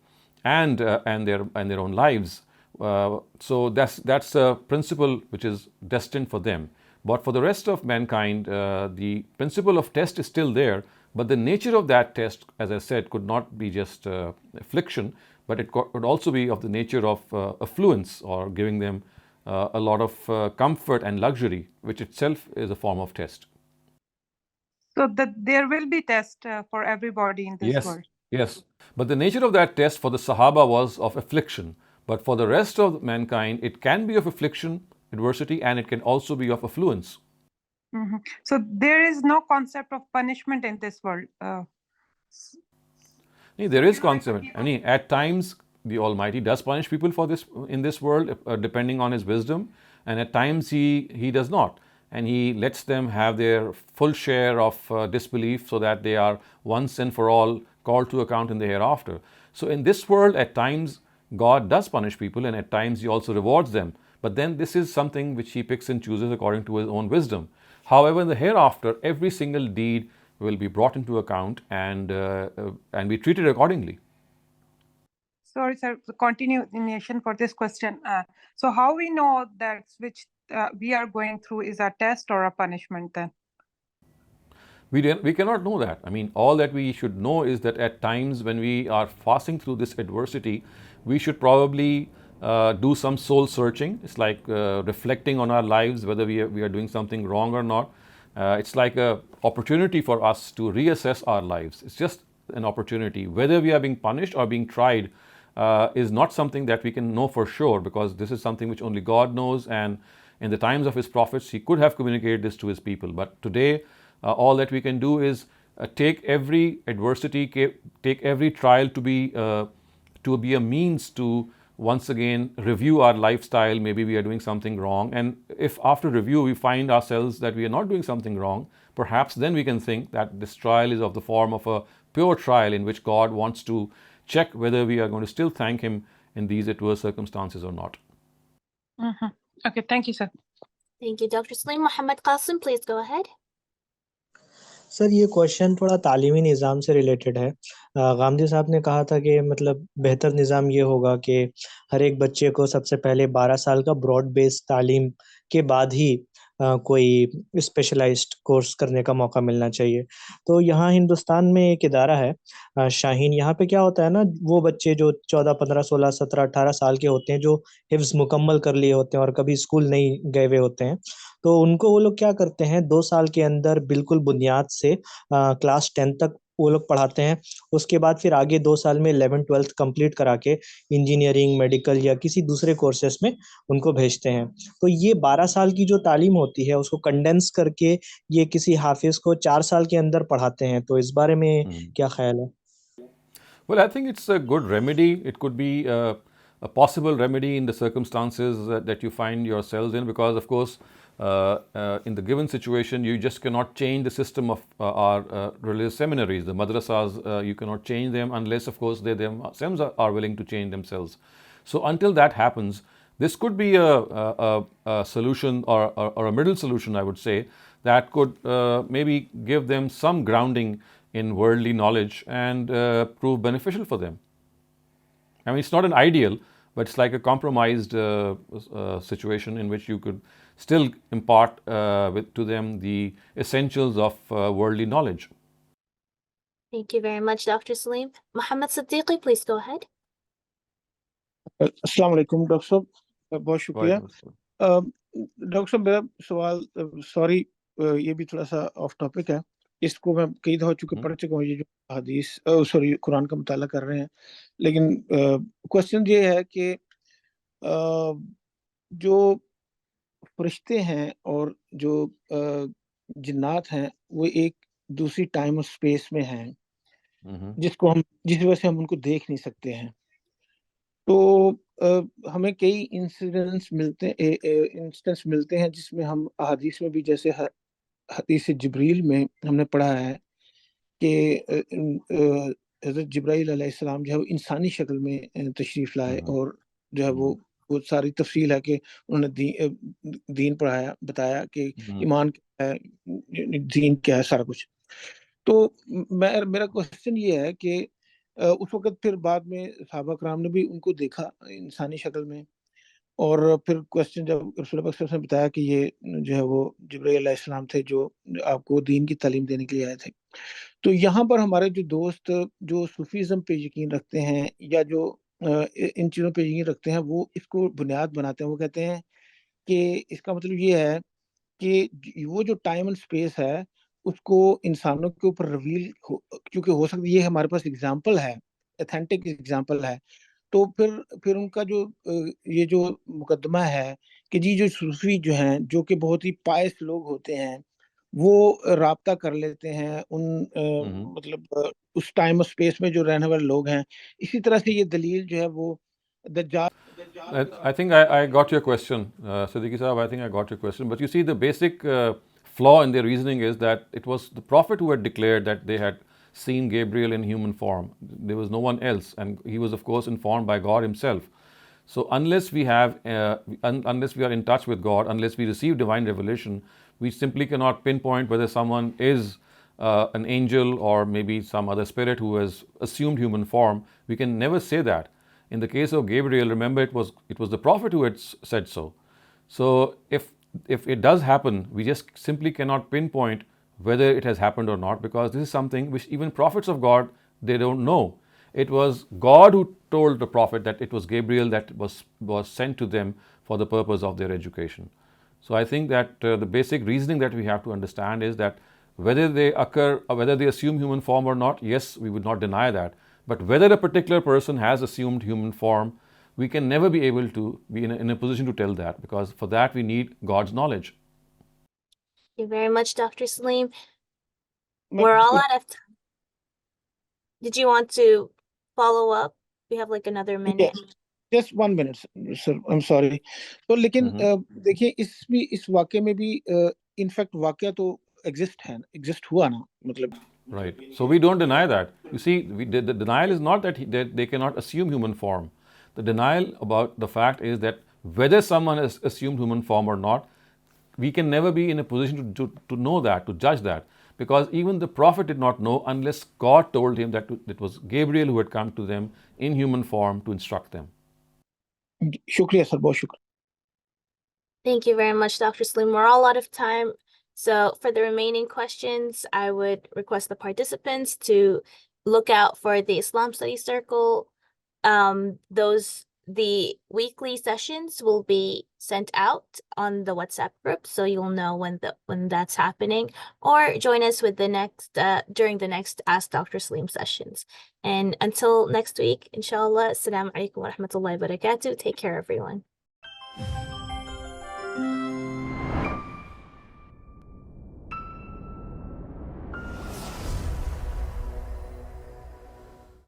and their own lives. So that's a principle which is destined for them. But for the rest of mankind, the principle of test is still there, but the nature of that test, as I said, could not be just affliction, but it could also be of the nature of affluence, or giving them a lot of comfort and luxury, which itself is a form of test. So that there will be test for everybody in this world. Yes. But the nature of that test for the Sahaba was of affliction. But for the rest of mankind, it can be of affliction, adversity, and it can also be of affluence. Mm-hmm. So there is no concept of punishment in this world. There is concept. I mean, at times the Almighty does punish people for this in this world, depending on His wisdom, and at times He does not, and He lets them have their full share of disbelief, so that they are once and for all called to account in the hereafter. So in this world, at times God does punish people, and at times He also rewards them. But then this is something which He picks and chooses according to His own wisdom. However, in the hereafter, every single deed will be brought into account and be treated accordingly. Sorry, sir. The continuation for this question. So how we know that which we are going through is a test or a punishment then? We cannot know that. I mean, all that we should know is that at times when we are passing through this adversity, we should probably do some soul searching. It's like reflecting on our lives, whether we are doing something wrong or not. It's like an opportunity for us to reassess our lives. It's just an opportunity. Whether we are being punished or being tried is not something that we can know for sure, because this is something which only God knows, and in the times of His prophets, He could have communicated this to His people. But today, all that we can do is take every adversity, take every trial to be a means to once again review our lifestyle. Maybe we are doing something wrong, and if after review we find ourselves that we are not doing something wrong, perhaps then we can think that this trial is of the form of a pure trial in which God wants to check whether we are going to still thank Him in these adverse circumstances or not. Mm-hmm. Okay, thank you, sir. Thank you, Dr. Saleem. Muhammad Qasim, please go ahead. Sir ये question थोड़ा तालीमी निज़ाम से related है। गामदी साहब ने कहा था कि मतलब बेहतर निज़ाम ये होगा कि हर एक बच्चे को सबसे पहले 12 साल का ब्रॉड बेस्ड तालीम के बाद ही कोई स्पेशलाइज्ड कोर्स करने का मौका मिलना चाहिए। तो यहाँ हिंदुस्तान में एक इदारा है शाहीन, यहाँ पे क्या होता है ना, वो बच्चे जो 14, 15, 16, 17, 18 साल के होते हैं, जो हिफ्ज़ मुकम्मल कर लिए होते हैं और कभी स्कूल नहीं गए हुए होते हैं, तो उनको वो लोग क्या करते हैं, 2 साल के अंदर बिल्कुल बुनियाद से क्लास 10 तक वो लोग पढ़ाते हैं। उसके बाद फिर आगे 2 साल में 11th-12th कंप्लीट करा के इंजीनियरिंग, मेडिकल या किसी दूसरे कोर्सेस में उनको भेजते हैं। तो ये 12 साल की जो तालीम होती है उसको कंडेंस करके ये किसी हाफिज को 4 साल के अंदर पढ़ाते हैं। तो इस बारे में क्या ख्याल है? Well, I think it's a good remedy. It could be a possible remedy in the circumstances that you find yourselves in, because of course in the given situation you just cannot change the system of our religious seminaries, the madrasas. You cannot change them unless of course they themselves are willing to change themselves. So until that happens, this could be a solution or a middle solution, I would say, that could maybe give them some grounding in worldly knowledge and prove beneficial for them. I mean, it's not an ideal, but it's like a compromised situation in which you could still impart to them the essentials of worldly knowledge. Thank you very much, Dr. Saleem. Muhammad Siddiqui, please go ahead. अस्सलाम वालेकुम doctor साहब, बहुत शुक्रिया। Doctor साहब, मेरा सवाल, sorry, ये भी थोड़ा सा ऑफ टॉपिक है, इसको मैं कई दफा चुके पढ़ चुका हूँ, ये जो हदीस सॉरी कुरान का मुताला कर रहे हैं, लेकिन क्वेश्चन ये है कि जो फरिश्ते हैं और जो जिन्नात हैं वो एक दूसरी टाइम और स्पेस में हैं, जिस वजह से हम उनको देख नहीं सकते हैं। तो हमें कई इंसिडेंट्स मिलते हैं जिसमें हम अहादीस में भी, जैसे हदीस जिब्रील में हमने पढ़ा है कि हज़रत जिब्राईल अलैहिस्सलाम जो है वो इंसानी शक्ल में तशरीफ़ लाए, और जो है वो सारी तफसील है कि उन्होंने दीन पढ़ाया, बताया कि ईमान क्या है, दीन क्या है, सारा कुछ। तो मेरा क्वेश्चन ये है कि उस वक़्त फिर बाद में सहाबा कराम ने भी उनको देखा इंसानी शक्ल में, और फिर क्वेश्चन जब रसूल पाक सल्लल्लाहु अलैहि वसल्लम ने बताया कि ये जो है वो जिब्राईल अलैहिस्सलाम थे जो आपको दीन की तालीम देने के लिए आए थे। तो यहाँ पर हमारे जो दोस्त जो सूफीज़्म पे यकीन रखते हैं या जो इन चीज़ों पे यकीन रखते हैं, वो इसको बुनियाद बनाते हैं। वो कहते हैं कि इसका मतलब ये है कि वो जो टाइम एंड स्पेस है उसको इंसानों के ऊपर रिवील क्योंकि हो सकता है, ये हमारे पास एग्जांपल है, ऑथेंटिक एग्जांपल है। तो फिर उनका जो ये जो मुकदमा है कि जी जो सूफी जो हैं, जो कि बहुत ही पायस लोग होते हैं, वो राब्ता कर लेते हैं उन मतलब उस टाइम और स्पेस में जो रहने वाले लोग हैं। इसी तरह से ये दलील जो है वो दज्जाल I think I got your question, Siddiqui Sahab. I think I got your question. But you see, the basic flaw in their reasoning is that it was the Prophet who had declared that they had seen Gabriel in human form. There was no one else, and he was, of course, informed by God Himself. So unless we have, unless we are in touch with God, unless we receive divine revelation, we simply cannot pinpoint whether someone is an angel or maybe some other spirit who has assumed human form. We can never say that. In the case of Gabriel, remember it was the Prophet who had said so. So if it does happen, we just simply cannot pinpoint whether it has happened or not, because this is something which even prophets of God, they don't know. It was God who told the Prophet that it was Gabriel that was sent to them for the purpose of their education. So I think that the basic reasoning that we have to understand is that whether they occur or whether they assume human form or not, yes, we would not deny that. But whether a particular person has assumed human form, we can never be able to be in a position to tell that, because for that we need God's knowledge. Thank you very much, Dr. Saleem. We're all out of time. Did you want to follow up? We have like another minute. Just 1 minute, sir. I'm sorry. तो लेकिन देखिए इस वाक़े में भी in fact वाक़या तो exist हुआ ना, मतलब Right. So we don't deny that. You see, the denial is not that they cannot assume human form. The denial about the fact is that whether someone has assumed human form or not, we can never be in a position to know that, to judge that, because even the Prophet did not know unless God told him that it was Gabriel who had come to them in human form to instruct them. Shukriya, sir. Bahut shukriya. Thank you very much, Dr. Saleem. We're all out of time. So for the remaining questions, I would request the participants to look out for the Islam Study Circle. The weekly sessions will be sent out on the WhatsApp group, so you'll know when that's happening, or join us with the next during the next Ask Dr. Saleem sessions. And until next week, inshallah, assalamu alaikum wa rahmatullahi wa barakatuh. Take care, everyone.